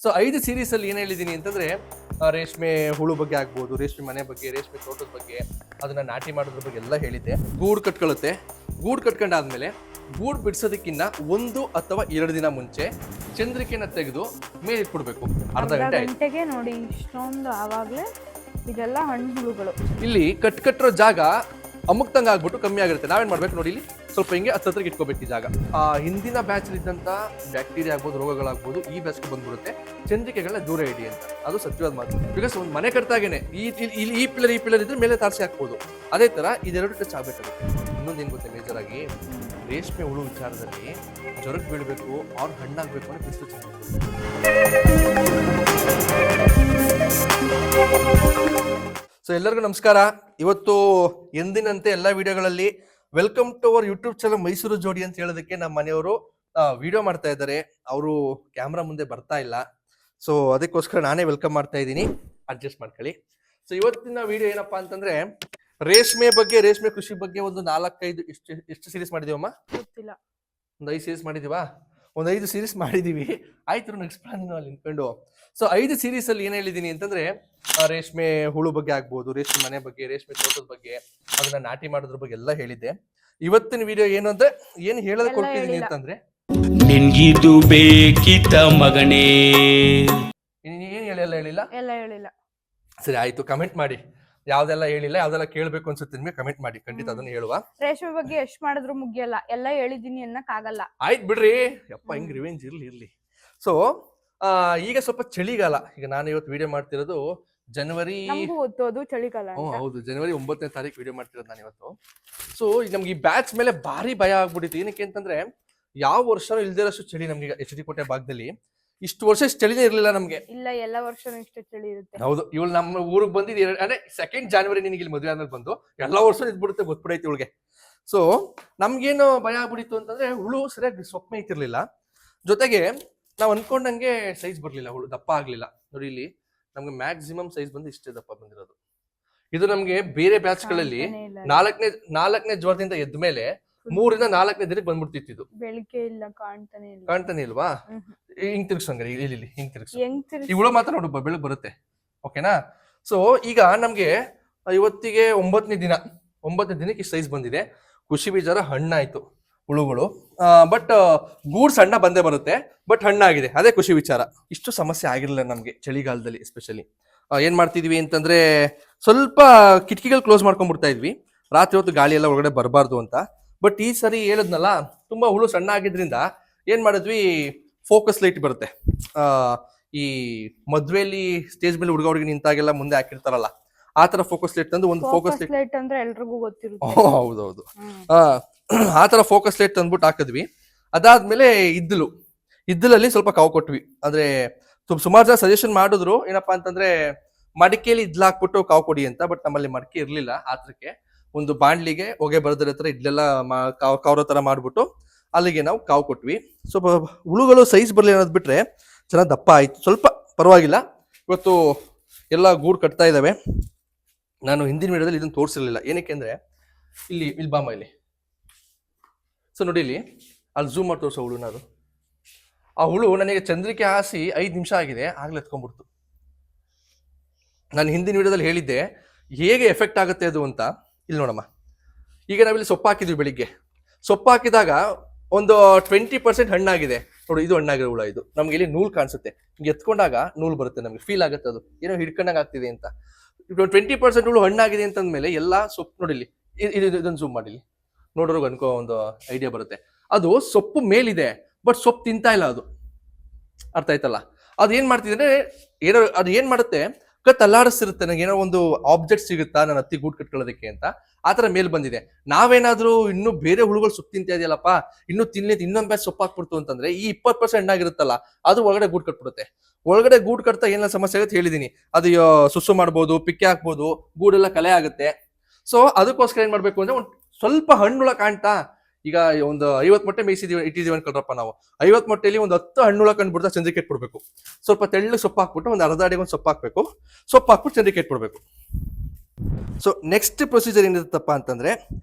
So 5 series ಅಲ್ಲಿ ಏನ್ ಹೇಳಿದೀನಿ ಅಂತಂದ್ರೆ ರೇಷ್ಮೆ ಹುಳು ಬಗ್ಗೆ ಆಗ್ಬೋದು, ರೇಷ್ಮೆ ಮನೆ ಬಗ್ಗೆ, ರೇಷ್ಮೆ ತೋಟದ ಬಗ್ಗೆ, ಅದನ್ನ ನಾಟಿ ಮಾಡೋದ್ರ ಬಗ್ಗೆ ಎಲ್ಲ ಹೇಳಿದ್ದೆ. ಗೂಡು ಕಟ್ಕೊಳ್ಳುತ್ತೆ. ಗೂಡು ಕಟ್ಕೊಂಡಾದ್ಮೇಲೆ ಗೂಡು ಬಿಡಿಸೋದಕ್ಕಿಂತ 1 ಅಥವಾ 2 ದಿನ ಮುಂಚೆ ಚಂದ್ರಿಕೆನ ತೆಗೆದು ಮೇಲೆ ಇಟ್ಬಿಡ್ಬೇಕು. ಅರ್ಧ ಗಂಟೆಗೆ ನೋಡಿ ಇಷ್ಟೊಂದು. ಆವಾಗಲೇ ಇದೆಲ್ಲ ಹಣ್ಣು ಹುಳುಗಳು. ಇಲ್ಲಿ ಕಟ್ಟಿರೋ ಜಾಗ ಅಮುಕ್ತಂಗ ಆಗ್ಬಿಟ್ಟು ಕಮ್ಮಿ ಆಗಿರುತ್ತೆ. ನಾವೇನ್ ಮಾಡ್ಬೇಕು ನೋಡಿ, ಇಲ್ಲಿ ಸ್ವಲ್ಪ ಹಿಂಗೆ ಹತ್ತಿರಕ್ಕೆ ಇಟ್ಕೋಬೇಕು ಈ ಜಾಗ. ಹಿಂದಿನ ಬ್ಯಾಚ್ ಇದ್ದಂತ ಬ್ಯಾಕ್ಟೀರಿಯಾ ಆಗ್ಬೋದು, ರೋಗಗಳಾಗ್ಬೋದು ಈ ಬ್ಯಾಚ್ಗೆ ಬಂದ್ಬಿಡುತ್ತೆ. ಚಂದ್ರಿಕೆಗಳನ್ನ ದೂರ ಇಡಿ ಅಂತ, ಅದು ಸತ್ಯವಾದ ಮಾತು. ಬಿಕಾಸ್ ಒಂದು ಮನೆ ಕಟ್ಟಾಗೇನೆ ಈ ಪಿಲ್ಲರ್ ಇದ್ರೆ ಮೇಲೆ ತಾರ್ಸಿ ಹಾಕ್ಬೋದು. ಅದೇ ತರ ಇದೆರಡು ಟಚ್ ಆಗ್ಬೇಕಾಗುತ್ತೆ. ಇನ್ನೊಂದೇನು ಗೊತ್ತೆ, ಮೇಜರ್ ಆಗಿ ರೇಷ್ಮೆ ಹುಳು ವಿಚಾರದಲ್ಲಿ ಜ್ವರಕ್ಕೆ ಬೀಳಬೇಕು ಅವ್ರು ಹಣ್ಣಾಗಬೇಕು ಅಂದ್ರೆ ಬಿಸಿಲು ಚೆನ್ನಾಗಿ. ಸೊ ಎಲ್ಲರಿಗೂ ನಮಸ್ಕಾರ. ಇವತ್ತು ಎಂದಿನಂತೆ ಎಲ್ಲ ವಿಡಿಯೋಗಳಲ್ಲಿ welcome to our YouTube channel Mysuru ಜೋಡಿ ಅಂತ ಹೇಳೋದಕ್ಕೆ ನಮ್ಮ ಮನೆಯವರು ವಿಡಿಯೋ ಮಾಡ್ತಾ ಇದ್ದಾರೆ. ಅವರು ಕ್ಯಾಮ್ರಾ ಮುಂದೆ ಬರ್ತಾ ಇಲ್ಲ. ಸೊ ಅದಕ್ಕೋಸ್ಕರ ನಾನೇ ವೆಲ್ಕಮ್ ಮಾಡ್ತಾ ಇದ್ದೀನಿ, ಅಡ್ಜಸ್ಟ್ ಮಾಡ್ಕೊಳ್ಳಿ. ಸೊ ಇವತ್ತಿನ ವಿಡಿಯೋ ಏನಪ್ಪಾ ಅಂತಂದ್ರೆ ರೇಷ್ಮೆ ಬಗ್ಗೆ, ರೇಷ್ಮೆ ಕೃಷಿ ಬಗ್ಗೆ ಒಂದು 4-5 ಎಷ್ಟು ಸೀರೀಸ್ ಮಾಡಿದೀವಮ್ಮ? ಗೊತ್ತಿಲ್ಲ. ಒಂದು 5 ಸೀರೀಸ್ ಮಾಡಿದೀವಾ? ಒಂದು 5 ಸೀರೀಸ್ ಮಾಡಿದೀವಿ. ಆಯ್ತು, ನೆಕ್ಸ್ಟ್ ಪ್ಲಾನ್ ಅಲ್ಲಿ ನಿಂತ್ಕೊಂಡು. ಸೊ 5 ಸೀರೀಸ್ ಅಲ್ಲಿ ಏನ್ ಹೇಳಿದೀನಿ ಅಂತಂದ್ರೆ ರೇಷ್ಮೆ ಹುಳು ಬಗ್ಗೆ ಆಗ್ಬೋದು, ರೇಷ್ಮೆ ಮನೆ ಬಗ್ಗೆ, ರೇಷ್ಮೆ ತೋಟದ ಬಗ್ಗೆ, ಅದನ್ನ ನಾಟಿ ಮಾಡೋದ್ರ ಬಗ್ಗೆ ಎಲ್ಲ ಹೇಳಿದ್ದೆ. ಇವತ್ತಿನ ವಿಡಿಯೋ ಏನು ಅಂದ್ರೆ ಏನ್ ಹೇಳೋದ್ ಕೊಟ್ಟಿದೀನಿ ಅಂತಂದ್ರೆ ನಿನ್ಗಿದು ಬೇಕಿತ್ತ ಮಗನೇ. ಏನ್ ಹೇಳಿಲ್ಲ ಎಲ್ಲ ಹೇಳಿಲ್ಲ. ಸರಿ ಆಯ್ತು, ಕಮೆಂಟ್ ಮಾಡಿ ಯಾವ್ದೆಲ್ಲ ಹೇಳಿಲ್ಲ, ಯಾವ್ದೆಲ್ಲ ಕೇಳ್ಬೇಕು ಅನ್ಸುತ್ತೆ ನಿಮ್ಗೆ ಕಮೆಂಟ್ ಮಾಡಿ, ಖಂಡಿತ ಅದನ್ನ ಹೇಳುವ. ರೇಷ್ಮೆ ಬಗ್ಗೆ ಎಷ್ಟ್ ಮಾಡಿದ್ರು ಮುಗಿಯಲ್ಲ, ಎಲ್ಲ ಹೇಳಿದೀನಿ ಅನ್ನಕ್ ಆಗಲ್ಲ. ಆಯ್ತು ಬಿಡ್ರಿ ಯಪ್ಪ, ಹಿಂಗ್ ರಿವೆಂಜ್ ಇರ್ಲಿ. ಸೊ ಈಗ ಸ್ವಲ್ಪ ಚಳಿಗಾಲ. ಈಗ ನಾನು ಇವತ್ತು ವಿಡಿಯೋ ಮಾಡ್ತಿರೋದು ಜನವರಿ, ಗೊತ್ತೋದು ಚಳಿಗಾಲ. ಹೌದು, ಜನವರಿ 9ನೇ ತಾರೀಕು ವಿಡಿಯೋ ಮಾಡ್ತಿರೋದು ನಾನು ಇವತ್ತು. ಸೊ ಈಗ ನಮ್ಗೆ ಈ ಬ್ಯಾಚ್ ಮೇಲೆ ಭಾರಿ ಭಯ ಆಗ್ಬಿಟ್ಟಿತ್ತು. ಏನಕ್ಕೆ ಅಂತಂದ್ರೆ ಯಾವ ವರ್ಷನೂ ಇಲ್ದಿರೋಷ್ಟು ಚಳಿ ನಮ್ಗೆ HD ಕೋಟೆ ಭಾಗದಲ್ಲಿ. ಇಷ್ಟು ವರ್ಷ ಚಳಿನೇ ಇರ್ಲಿಲ್ಲ ನಮ್ಗೆ. ಇಲ್ಲ, ಎಲ್ಲ ವರ್ಷನೂ ಇಷ್ಟ ಚಳಿ ಇರುತ್ತೆ. ಹೌದು, ಇವಳು ನಮ್ಮ ಊರಿಗೆ ಬಂದಿದ್ದು ಅಂದ್ರೆ 2 ಜನವರಿ ನಿನಗೆ ಇಲ್ಲಿ ಮದುವೆ ಆದ್ಮೇಲೆ ಬಂದು ಎಲ್ಲಾ ವರ್ಷ ಇದ್ಬಿಡುತ್ತೆ, ಗೊತ್ಬಿಡೈತಿ ಇವಳಿಗೆ. ಸೊ ನಮ್ಗೇನು ಭಯ ಆಗ್ಬಿಡಿತ್ತು ಅಂತಂದ್ರೆ ಹುಳು ಸರಿಯಾಗಿ ಸೊಪ್ಪು ಮೇಯ್ತಿರ್ಲಿಲ್ಲ, ಜೊತೆಗೆ ನಾವ್ ಅನ್ಕೊಂಡಂಗೆ ಸೈಜ್ ಬರ್ಲಿಲ್ಲ, ಹುಳು ದಪ್ಪ ಆಗ್ಲಿಲ್ಲ. ನೋಡಿ ಇಲ್ಲಿ ನಮ್ಗೆ ಮ್ಯಾಕ್ಸಿಮಮ್ ಸೈಜ್ ಬಂದು ಇಷ್ಟೇ ದಪ್ಪ ಬಂದಿರೋದು. ಇದು ನಮ್ಗೆ ಬೇರೆ ಬ್ಯಾಚ್ ಗಳಲ್ಲಿ ನಾಲ್ಕನೇ ಜ್ವರದಿಂದ ಎದ್ದ ಮೇಲೆ 3ರಿಂದ 4ನೇ ದಿನಕ್ಕೆ ಬಂದ್ಬಿಡ್ತಿತ್ತು. ಇದು ಬೆಳಿಗ್ಗೆ ಇಲ್ಲ, ಕಾಣ್ತಾನೆ ಇಲ್ವಾ? ಹಿಂಗ್ ತಿರ್ಗ್ಸಂಗ್ರಿ, ಇಲ್ಲಿ ಹಿಂಗ್ ತಿರ್ಗ್ಸು. ಈ ಹುಳು ಮಾತ್ರ ನೋಡು ಬೆಳಗ್ಗೆ ಬರುತ್ತೆ. ಓಕೆನಾ? ಸೊ ಈಗ ನಮ್ಗೆ ಇವತ್ತಿಗೆ 9ನೇ ದಿನಕ್ಕೆ ಈ ಸೈಜ್ ಬಂದಿದೆ. ಖುಷಿ ಬೀಜಾರ ಹಣ್ಣಾಯ್ತು ಹುಳುಗಳು. ಬಟ್ ಗೂಡ್ ಸಣ್ಣ ಬಂದೇ ಬರುತ್ತೆ, ಬಟ್ ಹಣ್ಣಾಗಿದೆ, ಅದೇ ಖುಷಿ ವಿಚಾರ. ಇಷ್ಟು ಸಮಸ್ಯೆ ಆಗಿರಲಿಲ್ಲ ನಮ್ಗೆ ಚಳಿಗಾಲದಲ್ಲಿ. ಎಸ್ಪೆಷಲಿ ಏನ್ ಮಾಡ್ತಿದ್ವಿ ಅಂತಂದ್ರೆ ಸ್ವಲ್ಪ ಕಿಟಕಿಗಳು ಕ್ಲೋಸ್ ಮಾಡ್ಕೊಂಡ್ಬಿಡ್ತಾ ಇದ್ವಿ, ರಾತ್ರಿ ಹೊತ್ತು ಗಾಳಿ ಎಲ್ಲ ಒಳಗಡೆ ಬರಬಾರ್ದು ಅಂತ. ಬಟ್ ಈ ಸರಿ ಹೇಳಿದ್ನಲ್ಲ, ತುಂಬಾ ಹುಳು ಸಣ್ಣ ಆಗಿದ್ರಿಂದ ಏನ್ ಮಾಡಿದ್ವಿ, ಫೋಕಸ್ ಲೈಟ್ ಬರುತ್ತೆ. ಈ ಮದ್ವೆಲಿ ಸ್ಟೇಜ್ ಮೇಲೆ ಹುಡುಗ ನಿಂತಾಗೆಲ್ಲ ಮುಂದೆ ಹಾಕಿರ್ತಾರಲ್ಲ, ಆ ತರ ಫೋಕಸ್ ಲೈಟ್ ತಂದು ಒಂದು ಫೋಕಸ್ ಲೈಟ್ ಅಂದ್ರೆ ಎಲ್ರಿಗೂ ಗೊತ್ತಿರುತ್ತೆ. ಹೌದೌದು, ಆ ತರ ಫೋಕಸ್ ಲೈಟ್ ತಂದ್ಬಿಟ್ಟು ಹಾಕಿದ್ವಿ. ಅದಾದ್ಮೇಲೆ ಇದ್ದಲಲ್ಲಿ ಸ್ವಲ್ಪ ಕಾವು ಕೊಟ್ವಿ. ಅಂದ್ರೆ ಸುಮಾರು ಜನ ಸಜೆಷನ್ ಮಾಡಿದ್ರು ಏನಪ್ಪಾ ಅಂತಂದ್ರೆ ಮಡಿಕೆಯಲ್ಲಿ ಇದ್ಲ ಹಾಕ್ಬಿಟ್ಟು ಕಾವು ಕೊಡಿ ಅಂತ. ಬಟ್ ನಮ್ಮಲ್ಲಿ ಮಡಿಕೆ ಇರ್ಲಿಲ್ಲ. ಆತ್ರಕ್ಕೆ ಒಂದು ಬಾಂಡ್ಲಿಗೆ ಹೊಗೆ ಬರದ್ರ ಹತ್ರ ಇಡ್ಲೆಲ್ಲ ಕಾವ್ರ ತರ ಮಾಡ್ಬಿಟ್ಟು ಅಲ್ಲಿಗೆ ನಾವು ಕಾವು ಕೊಟ್ವಿ. ಸ್ವಲ್ಪ ಹುಳುಗಳು ಸೈಜ್ ಬರ್ಲಿ ಅನ್ನೋದ್ ಬಿಟ್ರೆ ಚೆನ್ನಾಗಿ ದಪ್ಪ ಆಯ್ತು, ಸ್ವಲ್ಪ ಪರವಾಗಿಲ್ಲ. ಇವತ್ತು ಎಲ್ಲ ಗೂಡು ಕಟ್ತಾ ಇದಾವೆ. ನಾನು ಹಿಂದಿನ ವಿಡಿಯೋದಲ್ಲಿ ಇದನ್ನ ತೋರಿಸಿರ್ಲಿಲ್ಲ. ಏನಕ್ಕೆ ಅಂದ್ರೆ ಇಲ್ಲಿ ಬಾಮ ಇಲ್ಲಿ. ಸೊ ನೋಡಿ ಇಲ್ಲಿ, ಅಲ್ಲಿ ಝೂಮ್ ಮಾಡಿ ತೋರಿಸೋ ಹುಳು. ಆ ಹುಳು ನನಗೆ ಚಂದ್ರಿಕೆ ಹಾಸಿ 5 ನಿಮಿಷ ಆಗಿದೆ, ಆಗ್ಲೇ ಎತ್ಕೊಂಡ್ಬಿಡ್ತು. ನಾನು ಹಿಂದಿನ ವಿಡಿಯೋದಲ್ಲಿ ಹೇಳಿದ್ದೆ ಹೇಗೆ ಎಫೆಕ್ಟ್ ಆಗುತ್ತೆ ಅದು ಅಂತ. ಇಲ್ಲಿ ನೋಡಮ್ಮ, ಈಗ ನಾವಿಲ್ಲಿ ಸೊಪ್ಪು ಹಾಕಿದ್ವಿ. ಬೆಳಿಗ್ಗೆ ಸೊಪ್ಪು ಹಾಕಿದಾಗ ಒಂದು 20% ಹಣ್ಣಾಗಿದೆ ನೋಡಿ. ಇದು ಹಣ್ಣಾಗಿರೋ ಹುಳ. ಇದು ನಮ್ಗೆ ಇಲ್ಲಿ ನೂಲ್ ಕಾಣಿಸುತ್ತೆ, ಹಿಂಗೆ ಎತ್ಕೊಂಡಾಗ ನೂಲ್ ಬರುತ್ತೆ, ನಮ್ಗೆ ಫೀಲ್ ಆಗುತ್ತೆ ಅದು ಏನೋ ಹಿಡ್ಕೊಂಡಾಗ ಆಗ್ತಿದೆ ಅಂತ. 20% ಹುಳು ಹಣ್ಣಾಗಿದೆ ಅಂತಂದ್ಮೇಲೆ ಎಲ್ಲ ಸೊಪ್ಪು ನೋಡಿ ಇಲ್ಲಿ, ಇದೊಂದು ಝೂಮ್ ಮಾಡಿ ನೋಡೋರ್ಗು ಅನ್ಕೋ ಒಂದು ಐಡಿಯಾ ಬರುತ್ತೆ. ಅದು ಸೊಪ್ಪು ಮೇಲಿದೆ, ಬಟ್ ಸೊಪ್ಪು ತಿಂತಾ ಇಲ್ಲ ಅದು. ಅರ್ಥ ಆಯ್ತಲ್ಲ? ಅದು ಏನ್ ಮಾಡ್ತಿದ್ರೆ ಅದು ಏನ್ ಮಾಡುತ್ತೆ, ಅಲ್ಲಾಡಿಸ್ತಿರುತ್ತೆ. ನನಗೆ ಏನೋ ಒಂದು ಆಬ್ಜೆಕ್ಟ್ ಸಿಗುತ್ತಾ ನನ್ನ ಹತ್ತಿ ಗೂಡು ಕಟ್ಕೊಳ್ಳೋದಕ್ಕೆ ಅಂತ. ಆತರ ಮೇಲ್ ಬಂದಿದೆ. ನಾವೇನಾದ್ರೂ ಇನ್ನೂ ಬೇರೆ ಹುಳುಗಳು ಸೊಪ್ಪು ತಿಂತಾ ಇದೆಯಲ್ಲಪ್ಪ, ಇನ್ನೂ ಇನ್ನೊಂದ್ ಬ್ಯಾಚ್ ಸೊಪ್ಪು ಹಾಕ್ಬಿಡ್ತು ಅಂತಂದ್ರೆ ಈ 20% ಹಣ್ಣಾಗಿರುತ್ತಲ್ಲ, ಅದು ಒಳಗಡೆ ಗೂಡು ಕಟ್ಬಿಡುತ್ತೆ. ಒಳಗಡೆ ಗೂಡು ಕಟ್ತಾ ಏನೆಲ್ಲ ಸಮಸ್ಯೆ ಆಗುತ್ತೆ ಹೇಳಿದೀನಿ. ಅದು ಸುಸು ಮಾಡ್ಬೋದು, ಪಿಕ್ಕೆ ಹಾಕ್ಬೋದು, ಗೂಡೆಲ್ಲ ಕಲೆ ಆಗುತ್ತೆ. ಸೊ ಅದಕ್ಕೋಸ್ಕರ ಏನ್ ಮಾಡ್ಬೇಕು ಅಂದ್ರೆ ಒಂದು ಸ್ವಲ್ಪ ಹಣ್ಣುಳ ಕಾಣ್ತಾ, ಈಗ ಒಂದು 50 ಮೊಟ್ಟೆ ಇಟ್ಟಿದೀವಿ ಅನ್ಕೊಳ್ರಪ್ಪ ನಾವು. 50 ಮೊಟ್ಟೆಲಿ ಒಂದು 10 ಹಣ್ಣುಳ ಕಂಡ್ಬಿಡ್ತಾ ಚಂದ್ರಿಕೆ ಇಟ್ಬಿಡ್ಬೇಕು. ಸ್ವಲ್ಪ ತೆಳ್ಳು ಸೊಪ್ಪು ಹಾಕ್ಬಿಟ್ಟು ಒಂದು ಅರ್ಧ ಅಡಿಗೆ ಒಂದು ಸೊಪ್ಪು ಹಾಕ್ಬೇಕು. ಸೊಪ್ಪು ಹಾಕ್ಬಿಟ್ಟು ಚಂದ್ರಿಕೆ ಇಟ್ಬಿಡ್ಬೇಕು. ಸೊ ನೆಕ್ಸ್ಟ್ ಪ್ರೊಸೀಜರ್ ಏನಿರುತ್ತಪ್ಪ ಅಂತಂದ್ರೆ,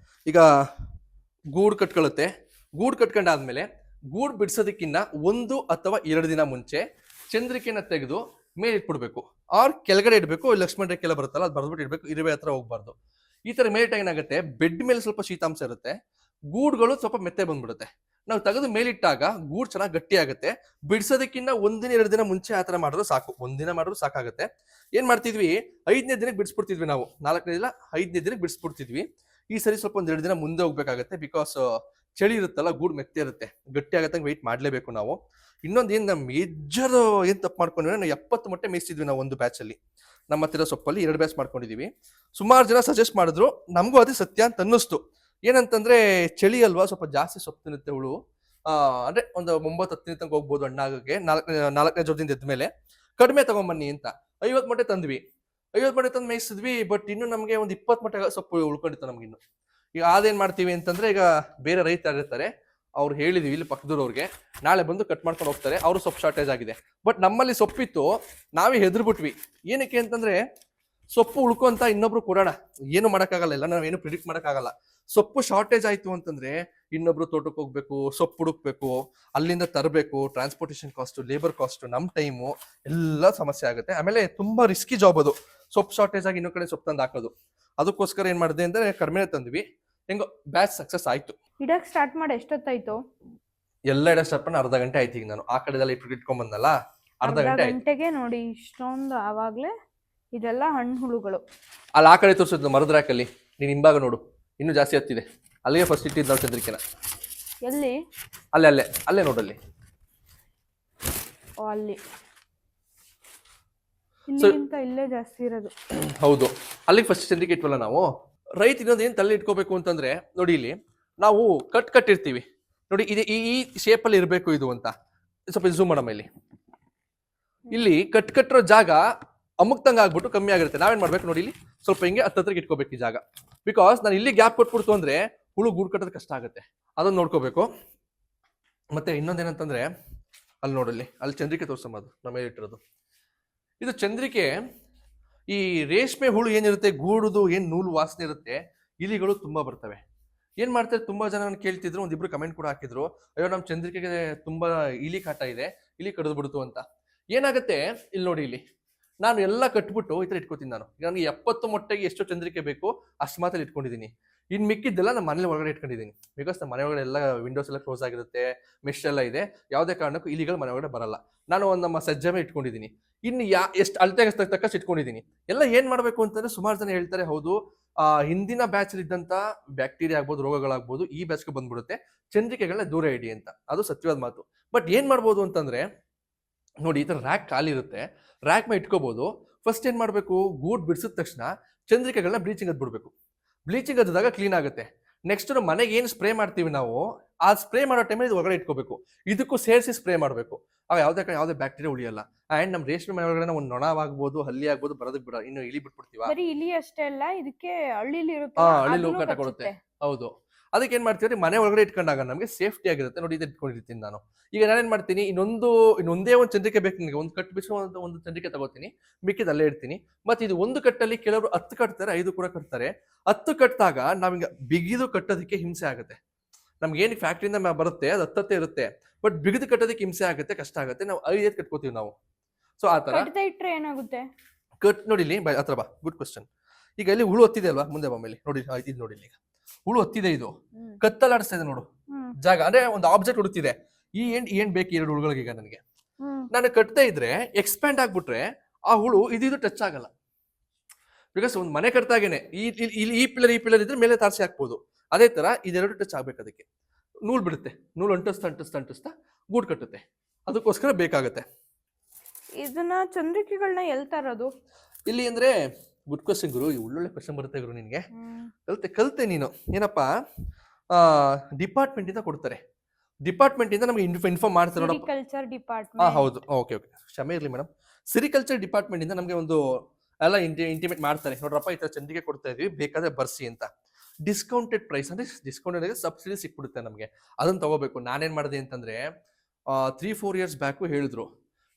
ಈಗ ಗೂಡು ಕಟ್ಕೊಳ್ಳುತ್ತೆ. ಗೂಡು ಕಟ್ಕೊಂಡಾದ್ಮೇಲೆ ಗೂಡು ಬಿಡಿಸೋದಕ್ಕಿಂತ 1 ಅಥವಾ 2 ದಿನ ಮುಂಚೆ ಚಂದ್ರಿಕೆನ ತೆಗೆದು ಮೇಲೆ ಇಟ್ಬಿಡ್ಬೇಕು, ಆರ್ ಕೆಳಗಡೆ ಇಡಬೇಕು. ಲಕ್ಷ್ಮಣ ರೇಖೆ ಬರುತ್ತಲ್ಲ ಅದು ಬರ್ದ್ಬಿಟ್ಟು ಇಡಬೇಕು, ಇರುವೆ ಹತ್ರ ಹೋಗ್ಬಾರ್ದು. ಈ ತರ ಮೇಲಿಟ್ಟಾಗ ಏನಾಗುತ್ತೆ, ಬೆಡ್ ಮೇಲೆ ಸ್ವಲ್ಪ ಶೀತಾಂಶ ಇರುತ್ತೆ, ಗೂಡುಗಳು ಸ್ವಲ್ಪ ಮೆತ್ತೆ ಬಂದ್ಬಿಡುತ್ತೆ. ನಾವು ತೆಗೆದು ಮೇಲಿಟ್ಟಾಗ ಗೂಡು ಚೆನ್ನಾಗಿ ಗಟ್ಟಿ ಆಗುತ್ತೆ. ಬಿಡಿಸೋದಕ್ಕಿಂತ 1 ದಿನ 2 ದಿನ ಮುಂಚೆ ಆತರ ಮಾಡಿದ್ರು ಸಾಕು. 1 ದಿನ ಮಾಡಿದ್ರು ಸಾಕಾಗುತ್ತೆ. ಏನ್ ಮಾಡ್ತಿದ್ವಿ, 5ನೇ ದಿನಕ್ಕೆ ಬಿಡಿಸ್ಬಿಡ್ತಿದ್ವಿ ನಾವು, 4ನೇ ದಿನ 5ನೇ ದಿನಕ್ಕೆ ಬಿಡಿಸ್ಬಿಡ್ತಿದ್ವಿ. ಈ ಸರಿ ಸ್ವಲ್ಪ 1-2 ದಿನ ಮುಂದೆ ಹೋಗ್ಬೇಕಾಗತ್ತೆ, ಬಿಕಾಸ್ ಚಳಿ ಇರುತ್ತಲ್ಲ, ಗೂಡು ಮೆತ್ತೆ ಇರುತ್ತೆ, ಗಟ್ಟಿ ಆಗತ್ತಂಗೆ ವೆಯ್ಟ್ ಮಾಡ್ಲೇಬೇಕು ನಾವು. ಇನ್ನೊಂದು ಏನ್ ನಮ್ಮ ಮೇಜರ್ ಏನ್ ತಪ್ಪು ಮಾಡ್ಕೊಂಡ್ವಿ, ನಾವು 70 ಮೊಟ್ಟೆ ಮೇಯಿಸ್ತಿದ್ವಿ ನಾವು ಒಂದು ಬ್ಯಾಚ್ ಅಲ್ಲಿ. ನಮ್ಮ ಹತ್ತಿರ ಸೊಪ್ಪಲ್ಲಿ 2 ಬ್ಯಾಚ್ ಮಾಡ್ಕೊಂಡಿದೀವಿ. ಸುಮಾರು ಜನ ಸಜೆಸ್ಟ್ ಮಾಡಿದ್ರು, ನಮಗೂ ಅದೇ ಸತ್ಯ ಅಂತ ಅನ್ನಿಸ್ತು. ಏನಂತಂದ್ರೆ ಚಳಿ ಅಲ್ವಾ, ಸ್ವಲ್ಪ ಜಾಸ್ತಿ ಸೊಪ್ಪು ತಿನ್ನುತ್ತೆ ಹುಳು. ಅಂದ್ರೆ ಒಂದು 9-10 ದಿನ ತನಕ ಹೋಗ್ಬೋದು ಹಣ್ಣಾಗಕ್ಕೆ. 4ನೇ ಜೋರದಿಂದ ಎದ್ಮೇಲೆ ಕಡಿಮೆ ತಗೊಂಬನ್ನಿ ಅಂತ 50 ಮೊಟ್ಟೆ ತಂದ್ವಿ. 50 ಮೊಟ್ಟೆ ತಂದು ಮೇಯಿಸಿದ್ವಿ. ಬಟ್ ಇನ್ನು ನಮಗೆ ಒಂದು 20 ಮೊಟ್ಟೆ ಸೊಪ್ಪು ಉಳ್ಕೊಂಡಿತ್ತು ನಮ್ಗಿನ್ನು. ಈಗ ಅದೇನ್ ಮಾಡ್ತೀವಿ ಅಂತಂದ್ರೆ, ಈಗ ಬೇರೆ ರೈತರು ಇರ್ತಾರೆ, ಅವ್ರು ಹೇಳಿದೀವಿ ಇಲ್ಲಿ ಪಕ್ಕದೂರವ್ರಿಗೆ, ನಾಳೆ ಬಂದು ಕಟ್ ಮಾಡ್ಕೊಂಡು ಹೋಗ್ತಾರೆ, ಅವರು ಸೊಪ್ಪು ಶಾರ್ಟೇಜ್ ಆಗಿದೆ. ಬಟ್ ನಮ್ಮಲ್ಲಿ ಸೊಪ್ಪಿತ್ತು, ನಾವೇ ಹೆದರ್ಬಿಟ್ವಿ. ಏನಕ್ಕೆ ಅಂತಂದ್ರೆ, ಸೊಪ್ಪು ಉಳ್ಕೊಂತ ಇನ್ನೊಬ್ರು ಕೊಡೋಣ, ಏನು ಮಾಡೋಕ್ಕಾಗಲ್ಲ, ಎಲ್ಲ ನಾವೇನು ಪ್ರಿಡಿಕ್ಟ್ ಮಾಡೋಕ್ಕಾಗಲ್ಲ. ಸೊಪ್ಪು ಶಾರ್ಟೇಜ್ ಆಯ್ತು ಅಂತಂದ್ರೆ ಇನ್ನೊಬ್ರು ತೋಟಕ್ಕೆ ಹೋಗ್ಬೇಕು, ಸೊಪ್ಪು ಹುಡುಕ್ಬೇಕು, ಅಲ್ಲಿಂದ ತರಬೇಕು, ಟ್ರಾನ್ಸ್ಪೋರ್ಟೇಷನ್ ಕಾಸ್ಟ್, ಲೇಬರ್ ಕಾಸ್ಟ್, ನಮ್ಮ ಟೈಮು ಎಲ್ಲ ಸಮಸ್ಯೆ ಆಗುತ್ತೆ. ಆಮೇಲೆ ತುಂಬಾ ರಿಸ್ಕಿ ಜಾಬ್ ಅದು, ಸೊಪ್ಪು ಶಾರ್ಟೇಜ್ ಆಗಿ ಇನ್ನೊಂದು ಕಡೆ ಸೊಪ್ಪು ತಂದು ಹಾಕೋದು. ಅದಕ್ಕೋಸ್ಕರ ಏನ್ ಮಾಡಿದೆ ಅಂದ್ರೆ ಕಡಿಮೆ ತಂದ್ವಿ. ಹೆಂಗೋ ಬ್ಯಾಚ್ ಸಕ್ಸಸ್ ಆಯ್ತು. ಇಡಕ್ ಸ್ಟಾರ್ಟ್ ಮಾಡಿ ಎಷ್ಟೊತ್ತಾಯ್ತು? ಎಲ್ಲ ಇಡ ಸ್ಟಾರ್ಟ್ ಮಾಡಿ ಅರ್ಧ ಗಂಟೆ ಆಯ್ತು. ಈಗ ನಾನು ಆ ಕಡೆದೆಲ್ಲ ಇಟ್ಕೊಂಡ್ ಬಂದಲ್ಲ, ಅರ್ಧ ಗಂಟೆ ಆಯ್ತು. ಗಂಟೆಗೆ ನೋಡಿ ಇಷ್ಟೊಂದು ಆವಾಗ್ಲೇ ಇದೆಲ್ಲ ಹಣ್ಣು ಹುಳುಗಳು. ಅಲ್ಲಿ ಆ ಕಡೆ ತೋರಿಸಿದ್ದು ಮರದ ರಾಕಲ್ಲಿ, ನೀನ್ ಹಿಂಭಾಗ ನೋಡು, ಇನ್ನೂ ಜಾಸ್ತಿ ಹತ್ತಿದೆ. ಅಲ್ಲಿಗೆ ಫಸ್ಟ್ ಇಟ್ಟಿದ್ದು ನಾವು ಚಂದ್ರಿಕೆನ. ಎಲ್ಲಿ? ಅಲ್ಲೇ ಅಲ್ಲೇ ಅಲ್ಲೇ ನೋಡಲ್ಲಿ. ಓ, ಅಲ್ಲಿ ಇಲ್ಲಿಗಿಂತ ಇಲ್ಲೇ ಜಾಸ್ತಿ ಇರೋದು. ಹೌದು, ಅಲ್ಲಿಗೆ ಫಸ್ಟ್ ಚಂದ್ರಿಕೆ ಇಟ್ವಲ್ಲ ನಾವು. ರೈತ ಇನ್ನೊಂದು ಏನ್ ತಲೆ ಇಟ್ಕೋಬೇಕು ಅಂತಂದ್ರೆ, ನೋಡಿ ಇಲ್ಲಿ ನಾವು ಕಟ್ಟಿರ್ತೀವಿ ನೋಡಿ, ಇದು ಈ ಶೇಪ್ ಅಲ್ಲಿ ಇರಬೇಕು ಇದು ಅಂತ. ಸ್ವಲ್ಪ ಝೂಮ್ ಮಾಡಮ್ಮ. ಇಲ್ಲಿ ಕಟ್ಟಿರೋ ಜಾಗ ಅಮುಕ್ತಂಗ ಆಗ್ಬಿಟ್ಟು ಕಮ್ಮಿ ಆಗಿರುತ್ತೆ. ನಾವೇನ್ ಮಾಡ್ಬೇಕು ನೋಡಿ, ಇಲ್ಲಿ ಸ್ವಲ್ಪ ಹಿಂಗೆ ಹತ್ತತ್ರಕ್ಕೆ ಇಟ್ಕೋಬೇಕು ಈ ಜಾಗ. ಬಿಕಾಸ್ ನಾನು ಇಲ್ಲಿ ಗ್ಯಾಪ್ ಕೊಟ್ಬಿಡ್ತು ಅಂದ್ರೆ ಹುಳು ಗೂಡು ಕಟ್ಟೋದು ಕಷ್ಟ ಆಗುತ್ತೆ, ಅದನ್ನ ನೋಡ್ಕೋಬೇಕು. ಮತ್ತೆ ಇನ್ನೊಂದೇನಂತಂದ್ರೆ, ಅಲ್ಲಿ ನೋಡಲ್ಲಿ, ಅಲ್ಲಿ ಚಂದ್ರಿಕೆ ತೋರ್ಸಮ್ಮ, ಅದು ನಮ್ಮ ಮೇಲೆ ಇಟ್ಟಿರೋದು. ಇದು ಚಂದ್ರಿಕೆ. ಈ ರೇಷ್ಮೆ ಹುಳು ಏನಿರುತ್ತೆ, ಗೂಡುದು ಏನ್ ನೂಲು ವಾಸನೆ ಇರುತ್ತೆ, ಇಲಿಗಳು ತುಂಬಾ ಬರ್ತವೆ. ಏನ್ ಮಾಡ್ತಾರೆ, ತುಂಬಾ ಜನ ಕೇಳ್ತಿದ್ರು, ಒಂದಿಬ್ರು ಕಮೆಂಟ್ ಕೂಡ ಹಾಕಿದ್ರು, ಅಯ್ಯೋ ನಮ್ಮ ಚಂದ್ರಿಕೆಗೆ ತುಂಬಾ ಇಲಿ ಕಾಟ ಇದೆ, ಇಲಿ ಕಡಿದು ಬಿಡ್ತು ಅಂತ. ಏನಾಗುತ್ತೆ ಇಲ್ಲಿ ನೋಡಿ, ಇಲ್ಲಿ ನಾನು ಎಲ್ಲ ಕಟ್ಬಿಟ್ಟು ಈ ತರ ಇಟ್ಕೋತೀನಿ. ನಾನು ನನಗೆ 70 ಮೊಟ್ಟೆಗೆ ಎಷ್ಟು ಚಂದ್ರಿಕೆ ಬೇಕು ಅಷ್ಟು ಮಾತ್ರ ಇಟ್ಕೊಂಡಿದ್ದೀನಿ. ಇನ್ ಮಿಕ್ಕಿದ್ದೆಲ್ಲ ನಮ್ಮ ಮನೇಲಿ ಒಳಗಡೆ ಇಟ್ಕೊಂಡಿದ್ದೀನಿ. ಬಿಕಾಸ್ ನಮ್ಮ ಮನೆ ಒಳಗಡೆ ಎಲ್ಲ ವಿಂಡೋಸ್ ಎಲ್ಲ ಕ್ಲೋಸ್ ಆಗಿರುತ್ತೆ, ಮೆಶ್ ಎಲ್ಲ ಇದೆ, ಯಾವುದೇ ಕಾರಣಕ್ಕೂ ಇಲಿಗಳು ಮನೆ ಒಳಗಡೆ ಬರಲ್ಲ. ನಾನು ಒಂದು ನಮ್ಮ ಸಜ್ಜಮೆ ಇಟ್ಕೊಂಡಿದ್ದೀನಿ. ಇನ್ನು ಎಷ್ಟು ಅಳತೆಗೆ ತಕ್ಕಷ್ಟು ಇಟ್ಕೊಂಡಿದ್ದೀನಿ. ಎಲ್ಲ ಏನ್ ಮಾಡ್ಬೇಕು ಅಂತಂದ್ರೆ, ಸುಮಾರು ಜನ ಹೇಳ್ತಾರೆ, ಹೌದು ಹಿಂದಿನ ಬ್ಯಾಚ್ ಇದ್ದಂತ ಬ್ಯಾಕ್ಟೀರಿಯಾ ಆಗ್ಬೋದು, ರೋಗಗಳಾಗ್ಬೋದು ಈ ಬ್ಯಾಚ್ಗೆ ಬಂದ್ಬಿಡುತ್ತೆ, ಚಂದ್ರಿಕೆಗಳನ್ನ ದೂರ ಇಡಿ ಅಂತ. ಅದು ಸತ್ಯವಾದ ಮಾತು. ಬಟ್ ಏನ್ ಮಾಡ್ಬೋದು ಅಂತಂದ್ರೆ, ನೋಡಿ ಈ ತರ ರ್ಯಾಕ್ ಖಾಲಿ ಇರುತ್ತೆ, ರ್ಯಾಕ್ ಮೇಲೆ ಇಟ್ಕೋಬಹುದು. ಫಸ್ಟ್ ಏನ್ ಮಾಡ್ಬೇಕು, ಗೂಡ್ ಬಿಡಿಸಿದ ತಕ್ಷಣ ಚಂದ್ರಿಕೆಗಳನ್ನ ಬ್ಲೀಚಿಂಗ್ ಅದ್ಬಿಡ್ಬೇಕು. ಬ್ಲೀಚಿಂಗ್ ಅದಾಗ ಕ್ಲೀನ್ ಆಗುತ್ತೆ. ನೆಕ್ಸ್ಟ್ ಮನೆಗೆ ಏನು ಸ್ಪ್ರೇ ಮಾಡ್ತೀವಿ ನಾವು, ಆ ಸ್ಪ್ರೇ ಮಾಡೋ ಟೈಮಲ್ಲಿ ಇದು ಹೊರಗಡೆ ಇಟ್ಕೋಬೇಕು. ಇದಕ್ಕೂ ಸೇರಿಸಿ ಸ್ಪ್ರೇ ಮಾಡಬೇಕು. ಅವಾಗ ಯಾವುದೇ ಬ್ಯಾಕ್ಟೀರಿಯಾ ಉಳಿಯಲ್ಲ. ಅಂಡ್ ನಮ್ಮ ರೇಷ್ಮೆ ಮನೆ ಒಳಗಡೆ ಒಂದು ನೊಣವಾಗ್ಬೋದು, ಹಲ್ಲಿ ಆಗ್ಬೋದು, ಬರೋದಕ್ಕೆ ಬಿಡ, ಇನ್ನು ಇಲಿ ಬಿಟ್ಬಿಡ್ತೀವ. ಬರೀ ಇಲಿ ಅಷ್ಟೇ ಅಲ್ಲ, ಇದಕ್ಕೆ ಹಳ್ಳಿಲಿ ಹಳ್ಳಿ ಕಾಟ ಕೊಡುತ್ತೆ. ಹೌದು, ಅದಕ್ಕೆ ಏನ್ ಮಾಡ್ತೀವಿ, ಮನೆ ಒಳಗಡೆ ಇಟ್ಕೊಂಡಾಗ ನಮಗೆ ಸೇಫ್ಟಿ ಆಗಿರುತ್ತೆ. ನೋಡಿ ಇದು ಇಟ್ಕೊಂಡಿರ್ತೀನಿ ನಾನು. ಈಗ ನಾನೇನ್ ಮಾಡ್ತೀನಿ, ಇನ್ನೊಂದೇ ಒಂದು ಚಂದ್ರಿಕೆ ಬೇಕು ನನಗೆ, ಒಂದು ಕಟ್ ಬಿಟ್ಟು ಒಂದು ಚಂದ್ರಿಕೆ ತಗೋತೀನಿ, ಮಿಕ್ಕಿದ ಅಲ್ಲೇ ಇಡ್ತೀನಿ. ಮತ್ತೆ ಇದು ಒಂದು ಕಟ್ಟಲ್ಲಿ ಕೆಲವರು 10 ಕಟ್ತಾರೆ, 5 ಕೂಡ ಕಟ್ತಾರೆ. 10 ಕಟ್ಟಿದಾಗ ನಾವೀಗ ಬಿಗಿದು ಕಟ್ಟೋದಕ್ಕೆ ಹಿಂಸೆ ಆಗುತ್ತೆ. ನಮ್ಗೆ ಏನು ಫ್ಯಾಕ್ಟ್ರಿಯಿಂದ ಬರುತ್ತೆ ಅದು 10 ಇರುತ್ತೆ, ಬಟ್ ಬಿಗಿದು ಕಟ್ಟೋದಕ್ಕೆ ಹಿಂಸೆ ಆಗುತ್ತೆ, ಕಷ್ಟ ಆಗುತ್ತೆ. ನಾವು 5 ಕಟ್ಕೋತೀವಿ ನಾವು. ಸೊ ಆ ತರ ಇಟ್ರೆ ಏನಾಗುತ್ತೆ, ನೋಡಿ ಇಲ್ಲಿ ಹತ್ರ ಬಾ, ಗುಡ್ ಕ್ವಶನ್. ಈಗ ಇಲ್ಲಿ ಹುಳು ಹೊತ್ತಿದೆ ಅಲ್ವಾ, ಮುಂದೆ ಬಮ್ಮೇಲೆ ನೋಡಿ, ಇದು ನೋಡಿ, ಈಗ ಹುಳು ಹೊತ್ತಿದೆ, ಇದು ಕತ್ತಲಾಡಿಸ್ತಾ ಇದೆ ನೋಡು ಜಾಗ, ಅಂದ್ರೆ ಒಂದು ಆಬ್ಜೆಕ್ಟ್ ಹುಡುಕ್ತಿದೆ. ಏನ್ ಬೇಕು 2 ಹುಳುಗಳಿಗೆ. ಈಗ ನನಗೆ ನಾನು ಕಟ್ತಾ ಇದ್ರೆ ಎಕ್ಸ್ಪ್ಯಾಂಡ್ ಆಗ್ಬಿಟ್ರೆ ಆ ಹುಳು ಇದು ಟಚ್ ಆಗಲ್ಲ. ಬಿಕಾಸ್ ಒಂದು ಮನೆ ಕಟ್ತಾಗೇನೆ ಈ ಪಿಲ್ಲರ್ ಇದ್ರೆ ಮೇಲೆ ತಾರ್ಸಿ ಹಾಕ್ಬೋದು. ಅದೇ ತರ ಇದೆರಡು ಟಚ್ ಆಗ್ಬೇಕು. ಅದಕ್ಕೆ ನೂಲ್ ಬಿಡುತ್ತೆ, ನೂಲ್ ಅಂಟಿಸ್ತಾ ಗೂಡ್ ಕಟ್ಟುತ್ತೆ. ಅದಕ್ಕೋಸ್ಕರ ಬೇಕಾಗತ್ತೆ. ಇದನ್ನ ಚಂದ್ರಿಕೆಗಳನ್ನ ಎಲ್ಲಿ ತರೋದು ಇಲ್ಲಿ ಅಂದ್ರೆ, ಗುಡ್ ಕ್ವಶನ್ ಗುರು, ಒಳ್ಳೊಳ್ಳೆ ಕ್ವಶನ್ ಬರುತ್ತೆ ಗುರು ನಿನ್ಗೆ. ಕಲ್ತೆ ನೀನು. ಏನಪ್ಪಾ, ಡಿಪಾರ್ಟ್ಮೆಂಟ್ ಇಂದ ಕೊಡ್ತಾರೆ. ಡಿಪಾರ್ಟ್ಮೆಂಟ್ ಇಂದ ನಮಗೆ ಇನ್ಫಾರ್ಮ್ ಮಾಡ್ತಾರೆ ನೋಡಪ್ಪ. Sericulture department. ಹೌದು, ಓಕೆ, ಕ್ಷಮೆ ಇರ್ಲಿ ಮೇಡಮ್. ಸಿರಿಕಲ್ಚರ್ ಡಿಪಾರ್ಟ್ಮೆಂಟ್ ಇಂದ ನಮಗೆ ಒಂದು ಎಲ್ಲ ಇಂಟಿಮೇಟ್ ಮಾಡ್ತಾರೆ, ನೋಡ್ರಪ್ಪ ಈ ತರ ಚಂದ್ರಿಕೆ ಕೊಡ್ತಾ ಇದೀವಿ, ಬೇಕಾದ್ರೆ ಬರ್ಸಿ ಅಂತ. ಡಿಸ್ಕೌಂಟೆಡ್ ಪ್ರೈಸ್ ಅಂದ್ರೆ ಡಿಸ್ಕೌಂಟೆಡ್ ಸಬ್ಸಿಡಿ ಸಿಕ್ಬಿಡುತ್ತೆ ನಮಗೆ, ಅದನ್ನ ತಗೋಬೇಕು. ನಾನೇನ್ ಮಾಡಿದೆ ಅಂತಂದ್ರೆ 3-4 ಇಯರ್ಸ್ ಬ್ಯಾಕು ಹೇಳಿದ್ರು,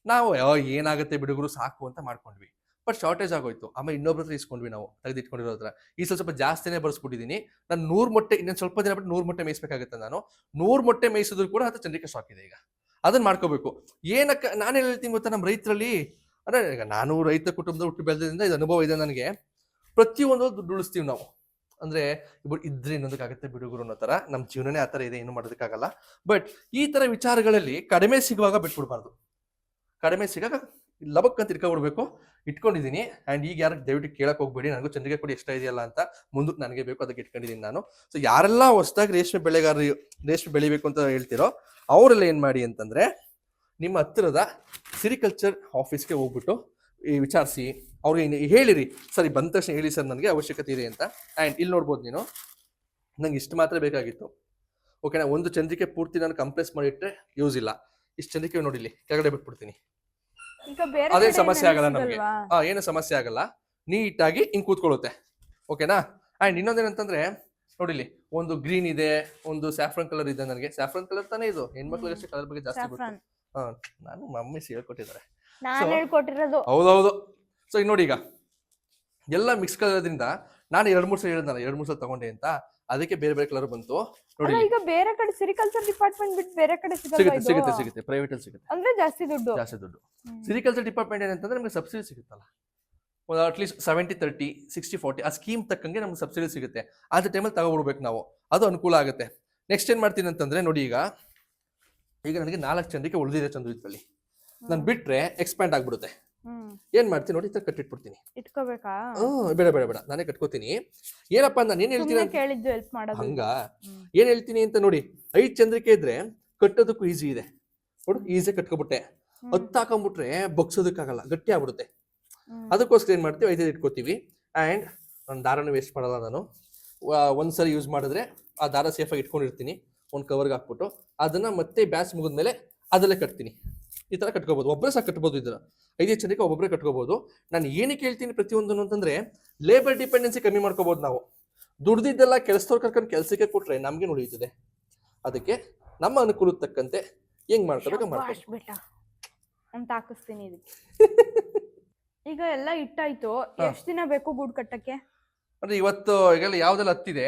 ನಾವು ಏನಾಗುತ್ತೆ ಬಿಡುಗರು ಸಾಕು ಅಂತ ಮಾಡ್ಕೊಂಡ್ವಿ. ಬಟ್ ಶಾರ್ಟೇಜ್ ಆಗೋಯ್ತು. ಆಮೇಲೆ ಇನ್ನೊಬ್ರ ಹತ್ರ ಇಸ್ಕೊಂಡ್ವಿ, ನಾವು ತೆಗೆದಿಟ್ಕೊಂಡಿರೋ ಹತ್ರ. ಈ ಸ್ವಲ್ಪ ಜಾಸ್ತಿನೇ ಬರ್ಸ್ಬಿಟ್ಟಿದ್ದೀನಿ. ನಾನು 100 ಮೊಟ್ಟೆ, ಇನ್ನೊಂದು ಸ್ವಲ್ಪ ದಿನ ಬಿಟ್ಟು 100 ಮೊಟ್ಟೆ ಮೇಯಿಸ್ಬೇಕಾಗುತ್ತೆ. ನಾನು 100 ಮೊಟ್ಟೆ ಮೇಯಿಸಿದ್ರು ಕೂಡ ಅದು ಚಂದ್ರಿಕೆ ಸ್ಟಾಕ್ ಇದೆ ಈಗ. ಅದನ್ನ ಮಾಡ್ಕೋಬೇಕು. ಏನಕ್ಕೆ ನಾನು ಹೇಳ್ತೀನಿ ಗೊತ್ತಾ, ನಮ್ಮ ರೈತರಲ್ಲಿ ಅಂದ್ರೆ ಈಗ ನಾನು ರೈತ ಕುಟುಂಬದ ಹುಟ್ಟು ಬೆಳೆದ್ರಿಂದ ಇದು ಅನುಭವ ಇದೆ ನನಗೆ. ಪ್ರತಿಯೊಂದು ದುಡ್ಡು ಉಳಿಸ್ತೀವಿ ನಾವು. ಅಂದ್ರೆ ಇಬ್ಬರು ಇದ್ರೆ ಇನ್ನೊಂದಕ್ಕಾಗತ್ತೆ ಬಿಡುಗರು ಅನ್ನೋ ತರ ನಮ್ಮ ಜೀವನನೇ ಆ ತರ ಇದೆ, ಏನು ಮಾಡೋದಕ್ಕಾಗಲ್ಲ. ಬಟ್ ಈ ತರ ವಿಚಾರಗಳಲ್ಲಿ ಕಡಿಮೆ ಸಿಗುವಾಗ ಬಿಟ್ಬಿಡ್ಬಾರ್ದು. ಕಡಿಮೆ ಸಿಗಾಗ ಲಬಕ್ ಅಂತ ಇಟ್ಕೊಬಿಡ್ಬೇಕು. ಇಟ್ಕೊಂಡಿದ್ದೀನಿ. ಅಂಡ್ ಈಗ ಯಾರು ದಯವಿಟ್ಟು ಕೇಳಕ್ ಹೋಗ್ಬೇಡಿ, ನನಗೂ ಚಂದ್ರಿಕೆ ಕೊಡಿ ಎಷ್ಟ ಇದೆಯಲ್ಲ ಅಂತ, ಮುಂದಕ್ಕೆ ನನಗೆ ಬೇಕು ಅದಕ್ಕೆ ಇಟ್ಕೊಂಡಿದ್ದೀನಿ ನಾನು. ಸೊ ಯಾರೆಲ್ಲ ಹೊಸದಾಗಿ ರೇಷ್ಮೆ ಬೆಳಿಬೇಕು ಅಂತ ಹೇಳ್ತಿರೋ ಅವರೆಲ್ಲ ಏನ್ ಮಾಡಿ ಅಂತಂದ್ರೆ, ನಿಮ್ಮ ಹತ್ತಿರದ ಸಿರಿಕಲ್ಚರ್ ಆಫೀಸ್ಗೆ ಹೋಗ್ಬಿಟ್ಟು ಈ ವಿಚಾರಿಸಿ ಅವ್ರಿಗೆ ಹೇಳಿರಿ, ಸರಿ ಬಂದ ತಕ್ಷಣ ಹೇಳಿ ಸರ್ ನನಗೆ ಅವಶ್ಯಕತೆ ಇದೆ ಅಂತ. ಆ್ಯಂಡ್ ಇಲ್ಲಿ ನೋಡ್ಬೋದು ನೀನು, ನಂಗೆ ಇಷ್ಟು ಮಾತ್ರ ಬೇಕಾಗಿತ್ತು, ಓಕೆನಾ. ಒಂದು ಚಂದ್ರಿಕೆ ಪೂರ್ತಿ ನಾನು ಕಂಪ್ರೆಸ್ ಮಾಡಿಟ್ರೆ ಯೂಸ್ ಇಲ್ಲ. ಇಷ್ಟು ಚಂದ್ರಿಕೆ ನೋಡಿಲಿ ಕೆಳಗಡೆ ಬಿಟ್ಬಿಡ್ತೀನಿ, ಈಗ ಬೇರೆ ಅದೇನು ಕಡೆ ಸಮಸ್ಯೆ ಆಗಲ್ಲ ನಮಗೆ. ಸಿಗಲ್ವಾ? ಏನು ಸಮಸ್ಯೆ ಆಗಲ್ಲ, ನೀಟಾಗಿ ಹಿಂಗ್ ಕೂತ್ಕೊಳ್ಳುತ್ತೆ, ಓಕೆನಾ. ಆ್ಯಂಡ್ ಇನ್ನೊಂದೇನಂತಂದ್ರೆ ನೋಡಿಲಿ, ಒಂದು ಗ್ರೀನ್ ಇದೆ, ಒಂದು ಸ್ಯಾಫ್ರನ್ ಕಲರ್ ಇದೆ. ನನಗೆ ಸ್ಯಾಫ್ರನ್ ಕಲರ್ ತಾನೇ ಇದು, ಹೆಣ್ಮಕ್ಳಿಗೆ ಅಷ್ಟೇ ಕಲರ್ ಬಗ್ಗೆ ಜಾಸ್ತಿ ಗೊತ್ತು. Saffron. ಹಾ, ನಾನು ಮಮ್ಮಿ ಹೇಳ್ಕೊಟ್ಟಿದ್ದಾರೆ. ನಾನ್ ಹೇಳ್ಕೊಟ್ಟಿರೋದು. ಹೌದೌದು. ಸೊ ಈಗ ನೋಡಿ, ಈಗ ಎಲ್ಲ ಮಿಕ್ಸ್ ಕಲರ್ದಿಂದ ನಾನು 2-3 ಸಲ ಹೇಳಿದ್ನಲ್ಲ, 2-3 ಸಲ ತಗೊಂಡೆ ಅಂತ, ಅದಕ್ಕೆ ಬೇರೆ ಬೇರೆ ಕಲರ್ ಬಂತು ನೋಡಿ. ಅಲ್ಲ, ಈಗ ಬೇರೆ ಕಡೆ ಸಿರಿಕಲ್ಚರ್ ಡಿಪಾರ್ಟ್ಮೆಂಟ್ ಬಿಟ್ಟು ಬೇರೆ ಕಡೆ ಸಿಗಲ್ವಾ ಸಿಗುತ್ತೆ ಇದು? ಸಿಗುತ್ತೆ ಸಿಗುತ್ತೆ, ಪ್ರೈವೇಟ್ ಅಲ್ಲಿ ಸಿಗುತ್ತೆ, ಅಂದ್ರೆ ಜಾಸ್ತಿ ದುಡ್ಡು. ಜಾಸ್ತಿ ದುಡ್ಡು. ಸಿರಿಕಲ್ಚರ್ ಡಿಪಾರ್ಟ್ಮೆಂಟ್ ಏನಂತಂದ್ರೆ ನಮಗೆ ಸಬ್ಸಿಡಿ ಸಿಗುತ್ತಲ್ಲ, ಒಂದು ಅಟ್ಲೀಸ್ಟ್ 70-30, 60-40 ಆ ಸ್ಕೀಮ್ ತಕ್ಕಂಗೆ ನಮ್ಗೆ ಸಬ್ಸಿಡಿ ಸಿಗುತ್ತೆ. ಆ ಟೈಮಲ್ಲಿ ತಗೊಬಿಡ್ಬೇಕು ನಾವು, ಅದು ಅನುಕೂಲ ಆಗುತ್ತೆ. ನೆಕ್ಸ್ಟ್ ಏನ್ ಮಾಡ್ತೀನಿ ಅಂತಂದ್ರೆ ನೋಡಿ, ಈಗ ನನಗೆ 4 ಚಂದ್ರಿಕೆ ಉಳಿದಿದೆ ಚಂದ್ರು ಇದ್ರಲ್ಲಿ. ನಾನು ಬಿಟ್ರೆ ಎಕ್ಸ್ಪ್ಯಾಂಡ್ ಆಗ್ಬಿಡುತ್ತೆ. ಏನ್ ಮಾಡ್ತೀನಿ ನೋಡಿ, ಕಟ್ಟಿಟ್ಬಿಡ್ತೀನಿ. ಇಟ್ಕೋಬೇಕಾ? ಬೇಡ ಬೇಡ ಬೇಡ, ನಾನೇ ಕಟ್ಕೋತೀನಿ. ಏನಪ್ಪಾ ನಾನು ಏನ್ ಹೇಳ್ತೀನಿ ಕೇಳಿದ್ದು ಹೆಲ್ಪ್ ಮಾಡೋದು. ಹಂಗ ಏನ್ ಹೇಳ್ತೀನಿ ಅಂತ ನೋಡಿ, 5 ಚಂದ್ರಿಕೆ ಇದ್ರೆ ಕಟ್ಟೋದಕ್ಕೂ ಈಸಿ ಇದೆ ನೋಡು. ಈಸಿ ಕಟ್ಕೊಬಿಟ್ಟೆ. 10 ಹಾಕೊಂಡ್ಬಿಟ್ರೆ ಬಗ್ಸೋದಕ್ಕಾಗಲ್ಲ, ಗಟ್ಟಿ ಆಗ್ಬಿಡುತ್ತೆ. ಅದಕ್ಕೋಸ್ಕರ ಏನ್ ಮಾಡ್ತೀವಿ, 5 ಇಟ್ಕೋತೀವಿ. ಅಂಡ್ ನಾನು ದಾರನ ವೇಸ್ಟ್ ಮಾಡಲ್ಲ. ನಾನು ಒಂದ್ಸರಿ ಯೂಸ್ ಮಾಡಿದ್ರೆ ಆ ದಾರ ಸೇಫಾಗಿ ಇಟ್ಕೊಂಡಿರ್ತೀನಿ, ಒಂದು ಕವರ್ಗೆ ಹಾಕ್ಬಿಟ್ಟು ಅದನ್ನ ಮತ್ತೆ ಬ್ಯಾಸ್ ಮುಗಿದ್ಮೇಲೆ ಅದಲ್ಲೇ ಕಟ್ತೀನಿ. ಈ ತರ ಕಟ್ಕೋಬಹುದು, ಒಬ್ಬರೇ ಸಹ ಕಟ್ಬೋದು. ಇದನ್ನ 5 ಚಂದ್ರಿಕೆ ಒಬ್ಬೊಬ್ಬರೇ ಕಟ್ಕೋಬಹುದು. ನಾನು ಏನಕ್ಕೆ ಹೇಳ್ತೀನಿ ಪ್ರತಿಯೊಂದನ್ನು ಅಂತಂದ್ರೆ, ಲೇಬರ್ ಡಿಪೆಂಡೆನ್ಸಿ ಕಮ್ಮಿ ಮಾಡ್ಕೋಬಹುದು ನಾವು. ದುಡ್ದಿದ್ದೆಲ್ಲ ಕೆಲಸದವ್ರು ಕರ್ಕೊಂಡು ಕೆಲಸಕ್ಕೆ ಕೊಟ್ರೆ ನಮ್ಗೆ ಉಳಿಯುತ್ತದೆ. ಅದಕ್ಕೆ ನಮ್ಮ ಅನುಕೂಲಕ್ಕೆ ತಕ್ಕಂತೆ ಹೆಂಗ್ ಮಾಡ್ಕೋಬೇಕು ಮಾಡ್ಬೇಕು ಅಂತ ಹಾಕಿಸ್ತೀನಿ ಇದಕ್ಕೆ. ಈಗ ಎಲ್ಲ ಇಟ್ಟಾಯ್ತು, ಎಷ್ಟ್ ದಿನ ಬೇಕು ಗೂಡ್ ಕಟ್ಟಕ್ಕೆ? ಅಂದ್ರೆ ಇವತ್ತು ಈಗೆಲ್ಲ ಯಾವ್ದೆಲ್ಲ ಹತ್ತಿದೆ,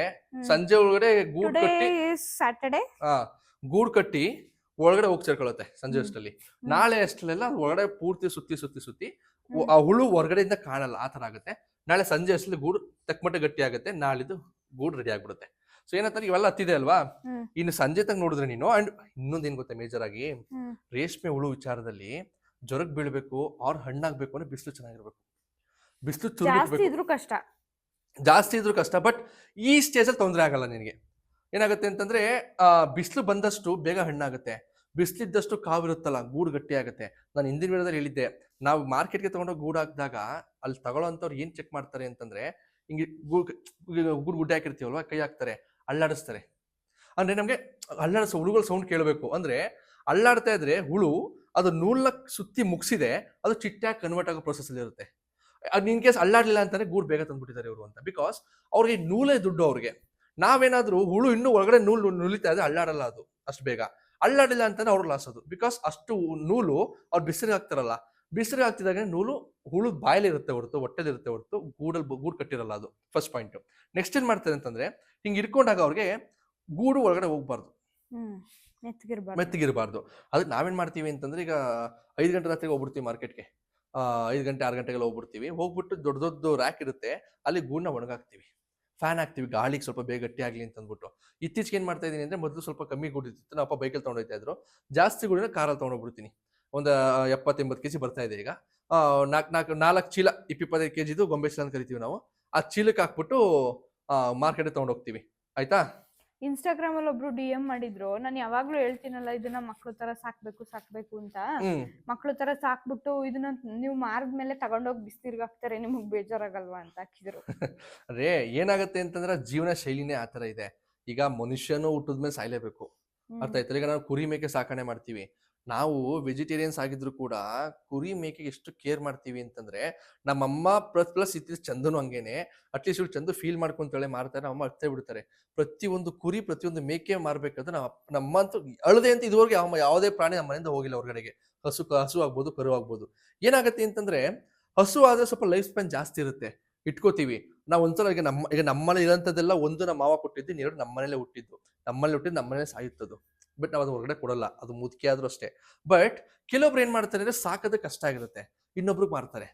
ಸಂಜೆ ಒಳಗಡೆ ಗೂಡ್ ಕಟ್ಟಿ ಸ್ಯಾಟರ್ಡೆ ಗೂಡ್ ಕಟ್ಟಿ ಒಳಗಡೆ ಹೋಗಿ ಸೇರ್ಕೊಳ್ಳುತ್ತೆ ಸಂಜೆ ಅಷ್ಟರಲ್ಲಿ. ನಾಳೆ ಅಷ್ಟರಲ್ಲೆಲ್ಲ ಒಳಗಡೆ ಪೂರ್ತಿ ಸುತ್ತಿ ಆ ಹುಳು ಹೊರಗಡೆಯಿಂದ ಕಾಣಲ್ಲ, ಆ ತರ ಆಗುತ್ತೆ. ನಾಳೆ ಸಂಜೆ ಅಷ್ಟರಲ್ಲಿ ಗೂಡು ತಕ್ಕಮಟ್ಟ ಗಟ್ಟಿ ಆಗುತ್ತೆ, ನಾಳಿದ್ದು ಗೂಡು ರೆಡಿ ಆಗ್ಬಿಡುತ್ತೆ. ಸೊ ಏನಂತಾರೆ, ಇವೆಲ್ಲ ಹತ್ತಿದೆ ಅಲ್ವಾ, ಇನ್ನು ಸಂಜೆ ತನಕ ನೋಡಿದ್ರೆ ನೀನು. ಅಂಡ್ ಇನ್ನೊಂದೇನ್ ಗೊತ್ತಾ, ಮೇಜರ್ ಆಗಿ ರೇಷ್ಮೆ ಹುಳು ವಿಚಾರದಲ್ಲಿ ಜ್ವರಕ್ಕೆ ಬೀಳ್ಬೇಕು ಅವ್ರ ಹಣ್ಣಾಗ್ಬೇಕು ಅಂದ್ರೆ ಬಿಸಿಲು ಚೆನ್ನಾಗಿರ್ಬೇಕು. ಬಿಸಿಲು ಜಾಸ್ತಿ ಇದ್ರೂ ಕಷ್ಟ. ಬಟ್ ಈ ಸ್ಟೇಜಲ್ಲಿ ತೊಂದರೆ ಆಗಲ್ಲ ನಿನಗೆ. ಏನಾಗುತ್ತೆ ಅಂತಂದ್ರೆ, ಬಿಸಿಲು ಬಂದಷ್ಟು ಬೇಗ ಹಣ್ಣಾಗುತ್ತೆ, ಬಿಸಿಲಿದ್ದಷ್ಟು ಕಾವಿರುತ್ತಲ್ಲ ಗೂಡು ಗಟ್ಟಿ ಆಗುತ್ತೆ. ನಾನು ಹಿಂದಿನ ವಿಡಿಯೋದಲ್ಲಿ ಹೇಳಿದ್ದೆ, ನಾವು ಮಾರ್ಕೆಟ್ಗೆ ತಗೊಂಡೋಗಿ ಗೂಡು ಹಾಕಿದಾಗ ಅಲ್ಲಿ ತಗೊಳ್ಳೋಂಥವ್ರು ಏನ್ ಚೆಕ್ ಮಾಡ್ತಾರೆ ಅಂತಂದ್ರೆ, ಹಿಂಗೆ ಗೂಡು ಗುಡ್ಡೆ ಹಾಕಿರ್ತೀವಲ್ವಾ, ಕೈ ಹಾಕ್ತಾರೆ, ಅಲ್ಲಾಡಿಸ್ತಾರೆ. ಅಂದ್ರೆ ನಮ್ಗೆ ಹುಳುಗಳ ಸೌಂಡ್ ಕೇಳಬೇಕು. ಅಂದ್ರೆ ಅಲ್ಲಾಡ್ತಾ ಇದ್ರೆ ಹುಳು ಅದು ನೂಲ್ನ ಸುತ್ತಿ ಮುಗಿಸಿದೆ, ಅದು ಚಿಟ್ಟಾಗಿ ಕನ್ವರ್ಟ್ ಆಗೋ ಪ್ರೊಸೆಸ್ ಅಲ್ಲಿ ಇರುತ್ತೆ. ಇನ್ ಕೇಸ್ ಅಲ್ಲಾಡ್ಲಿಲ್ಲ ಅಂತಂದ್ರೆ ಗೂಡು ಬೇಗ ತಂದ್ಬಿಟ್ಟಿದ್ದಾರೆ ಇವರು ಅಂತ. ಬಿಕಾಸ್ ಅವ್ರಿಗೆ ನೂಲೇ ದುಡ್ಡು ಅವ್ರಿಗೆ. ನಾವೇನಾದ್ರೂ ಹುಳು ಇನ್ನೂ ಒಳಗಡೆ ನುಲಿತಾ ಇದ್ರೆ ಅಲ್ಲಾಡಲ್ಲ ಅದು ಅಷ್ಟು ಬೇಗ. ಅಲ್ಲಾಡಿಲ್ಲ ಅಂತಂದ್ರೆ ಅವ್ರು ಲಾಸ್ ಅದು. ಬಿಕಾಸ್ ಅಷ್ಟು ನೂಲು ಅವ್ರು ಬಿಸಿಲಿಗೆ ಹಾಕ್ತಾರಲ್ಲ, ಬಿಸಿಲಿಗೆ ಹಾಕ್ತಿದಾಗ ನೂಲು ಹುಳು ಬಾಯಲ್ಲಿ ಇರುತ್ತೆ ಹೊರತು, ಹೊಟ್ಟೆಲಿ ಇರುತ್ತೆ ಹೊರತು ಗೂಡು ಕಟ್ಟಿರಲ್ಲ. ಅದು ಫಸ್ಟ್ ಪಾಯಿಂಟ್. ನೆಕ್ಸ್ಟ್ ಏನ್ ಮಾಡ್ತಾರೆ ಅಂತಂದ್ರೆ, ಹಿಂಗ್ ಇಟ್ಕೊಂಡಾಗ ಅವ್ರಿಗೆ ಗೂಡು ಒಳಗಡೆ ಹೋಗ್ಬಾರ್ದು, ಮೆತ್ತಗಿರ್ಬಾರ್ದು. ಅದಕ್ಕೆ ನಾವೇನ್ ಮಾಡ್ತೀವಿ ಅಂತಂದ್ರೆ, ಈಗ 5 ಗಂಟೆ ರಾತ್ರಿಗೆ ಹೋಗ್ಬಿಡ್ತೀವಿ ಮಾರ್ಕೆಟ್ಗೆ, 5 ಗಂಟೆ 6 ಗಂಟೆಗೆಲ್ಲ ಹೋಗ್ಬಿಟ್ಟು ದೊಡ್ಡ ದೊಡ್ಡ ರ್ಯಾಕ್ ಇರುತ್ತೆ, ಅಲ್ಲಿ ಗೂಡನ್ನ ಒಣಗಾಕ್ತಿವಿ, ಫ್ಯಾನ್ ಹಾಕ್ತಿವಿ, ಗಾಳಿಗೆ ಸ್ವಲ್ಪ ಬೇಗ ಗಟ್ಟಿ ಆಗ್ಲಿ ಅಂತ ಅಂದ್ಬಿಟ್ಟು. ಇತ್ತೀಚೆಗೆ ಏನ್ ಮಾಡ್ತಾ ಇದೀನಿ ಅಂದ್ರೆ, ಮೊದಲು ಸ್ವಲ್ಪ ಕಮ್ಮಿ ಗೂಡಿತ್ತು, ನಮ್ಮ ಅಪ್ಪ ಬೈಕಲ್ಲಿ ತಗೊಂಡೋಗ್ತಾ ಇದ್ರು. ಜಾಸ್ತಿ ಗೂಡಿನ ಕಾರಲ್ಲಿ ತಗೊಂಡೋಗ್ಬಿಡ್ತೀನಿ. ಒಂದು 70-80 ಕೆಜಿ ಬರ್ತಾ ಇದೆ ಈಗ. 4 ಚೀಲ 25 ಕೆಜಿದು ಗೊಂಬೆ ಚೀಲ ಅಂತ ಕರಿತೀವಿ ನಾವು. ಆ ಚೀಲಕ್ಕೆ ಹಾಕ್ಬಿಟ್ಟು ಮಾರ್ಕೆಟ್ ತಗೊಂಡೋಗ್ತೀವಿ. ಆಯ್ತಾ? ಇನ್ಸ್ಟಾಗ್ರಾಮ್ ಅಲ್ಲಿ ಒಬ್ರು DM ಮಾಡಿದ್ರು, ನಾನು ಯಾವಾಗ್ಲೂ ಹೇಳ್ತೀನಲ್ಲ ಇದನ್ನ ಮಕ್ಳು ತರ ಸಾಕ್ಬೇಕು ಅಂತ. ಮಕ್ಳು ತರ ಸಾಕ್ಬಿಟ್ಟು ಇದನ್ನ ನೀವು ಮಾರ್ದ್ಮೇಲೆ ತಗೊಂಡೋಗಿ ಬಿಸ್ತಿರ್ಗ ಹಾಕ್ತಾರೆ, ನಿಮಗ್ ಬೇಜಾರಾಗಲ್ವಾ ಅಂತ ಹಾಕಿದ್ರು. ಅದೇ ಏನಾಗುತ್ತೆ ಅಂತಂದ್ರೆ, ಜೀವನ ಶೈಲಿನೇ ಆತರ ಇದೆ. ಈಗ ಮನುಷ್ಯನು ಹುಟ್ಟಿದ್ಮೇಲೆ ಸಾಯ್ಲೇಬೇಕು, ಅರ್ಥ ಆಯ್ತು. ಈಗ ನಾವು ಕುರಿ ಮೇಕೆ ಸಾಕಣೆ ಮಾಡ್ತೀವಿ. ನಾವು ವೆಜಿಟೇರಿಯನ್ಸ್ ಆಗಿದ್ರು ಕೂಡ ಕುರಿ ಮೇಕೆಗೆ ಎಷ್ಟು ಕೇರ್ ಮಾಡ್ತೀವಿ ಅಂತಂದ್ರೆ, ನಮ್ಮಮ್ಮ ಪ್ಲಸ್ ಇತ್ತೀಚೆ ಚಂದನು ಹಂಗೇನೆ. ಅಟ್ಲೀಸ್ಟ್ ಇವ್ರು ಚಂದ ಫೀಲ್ ಮಾಡ್ಕೊಂತಾಳೆ ಮಾರ್ತಾರೆ, ನಮ್ಮಮ್ಮ ಅಳ್ತೇ ಬಿಡ್ತಾರೆ. ಪ್ರತಿಯೊಂದು ಕುರಿ ಪ್ರತಿಯೊಂದು ಮೇಕೆ ಮಾರ್ಬೇಕಾದ್ರೆ ನಮ್ಮ ಅಂತೂ ಅಳದೆ ಅಂತ ಇದುವರೆಗೆ ಯಾವುದೇ ಪ್ರಾಣಿ ನಮ್ಮ ಮನೆಯಿಂದ ಹೋಗಿಲ್ಲ ಹೊರಗಡೆಗೆ. ಹಸು ಆಗ್ಬೋದು, ಕರು ಆಗ್ಬೋದು. ಏನಾಗುತ್ತೆ ಅಂತಂದ್ರೆ, ಹಸು ಆದ್ರೆ ಸ್ವಲ್ಪ ಲೈಫ್ ಸ್ಪ್ಯಾನ್ ಜಾಸ್ತಿ ಇರುತ್ತೆ, ಇಟ್ಕೋತೀವಿ ನಾವು. ಒಂದ್ಸಲ ಈಗ ನಮ್ಮಲ್ಲಿ ಇರೋಂಥದ್ದೆಲ್ಲ, ಒಂದು ನಮ್ಮ ಮಾವ ಕೊಟ್ಟಿದ್ದು, 2 ನಮ್ಮನೇಲೆ ಹುಟ್ಟಿದ್ದು, ನಮ್ಮನೇಲೆ ಸಾಯುತ್ತದು. ಬಟ್ ನಾವು ಅದು ಹೊರಗಡೆ ಕೊಡಲ್ಲ, ಅದು ಮುದುಕಿ ಆದ್ರೂ ಅಷ್ಟೇ. ಬಟ್ ಕೆಲವೊಬ್ರು ಏನ್ ಮಾಡ್ತಾರೆ ಅಂದ್ರೆ ಸಾಕೋದಕ್ಕೆ ಕಷ್ಟ ಆಗಿರುತ್ತೆ, ಇನ್ನೊಬ್ರಿಗೆ ಮಾರ್ತಾರೆ.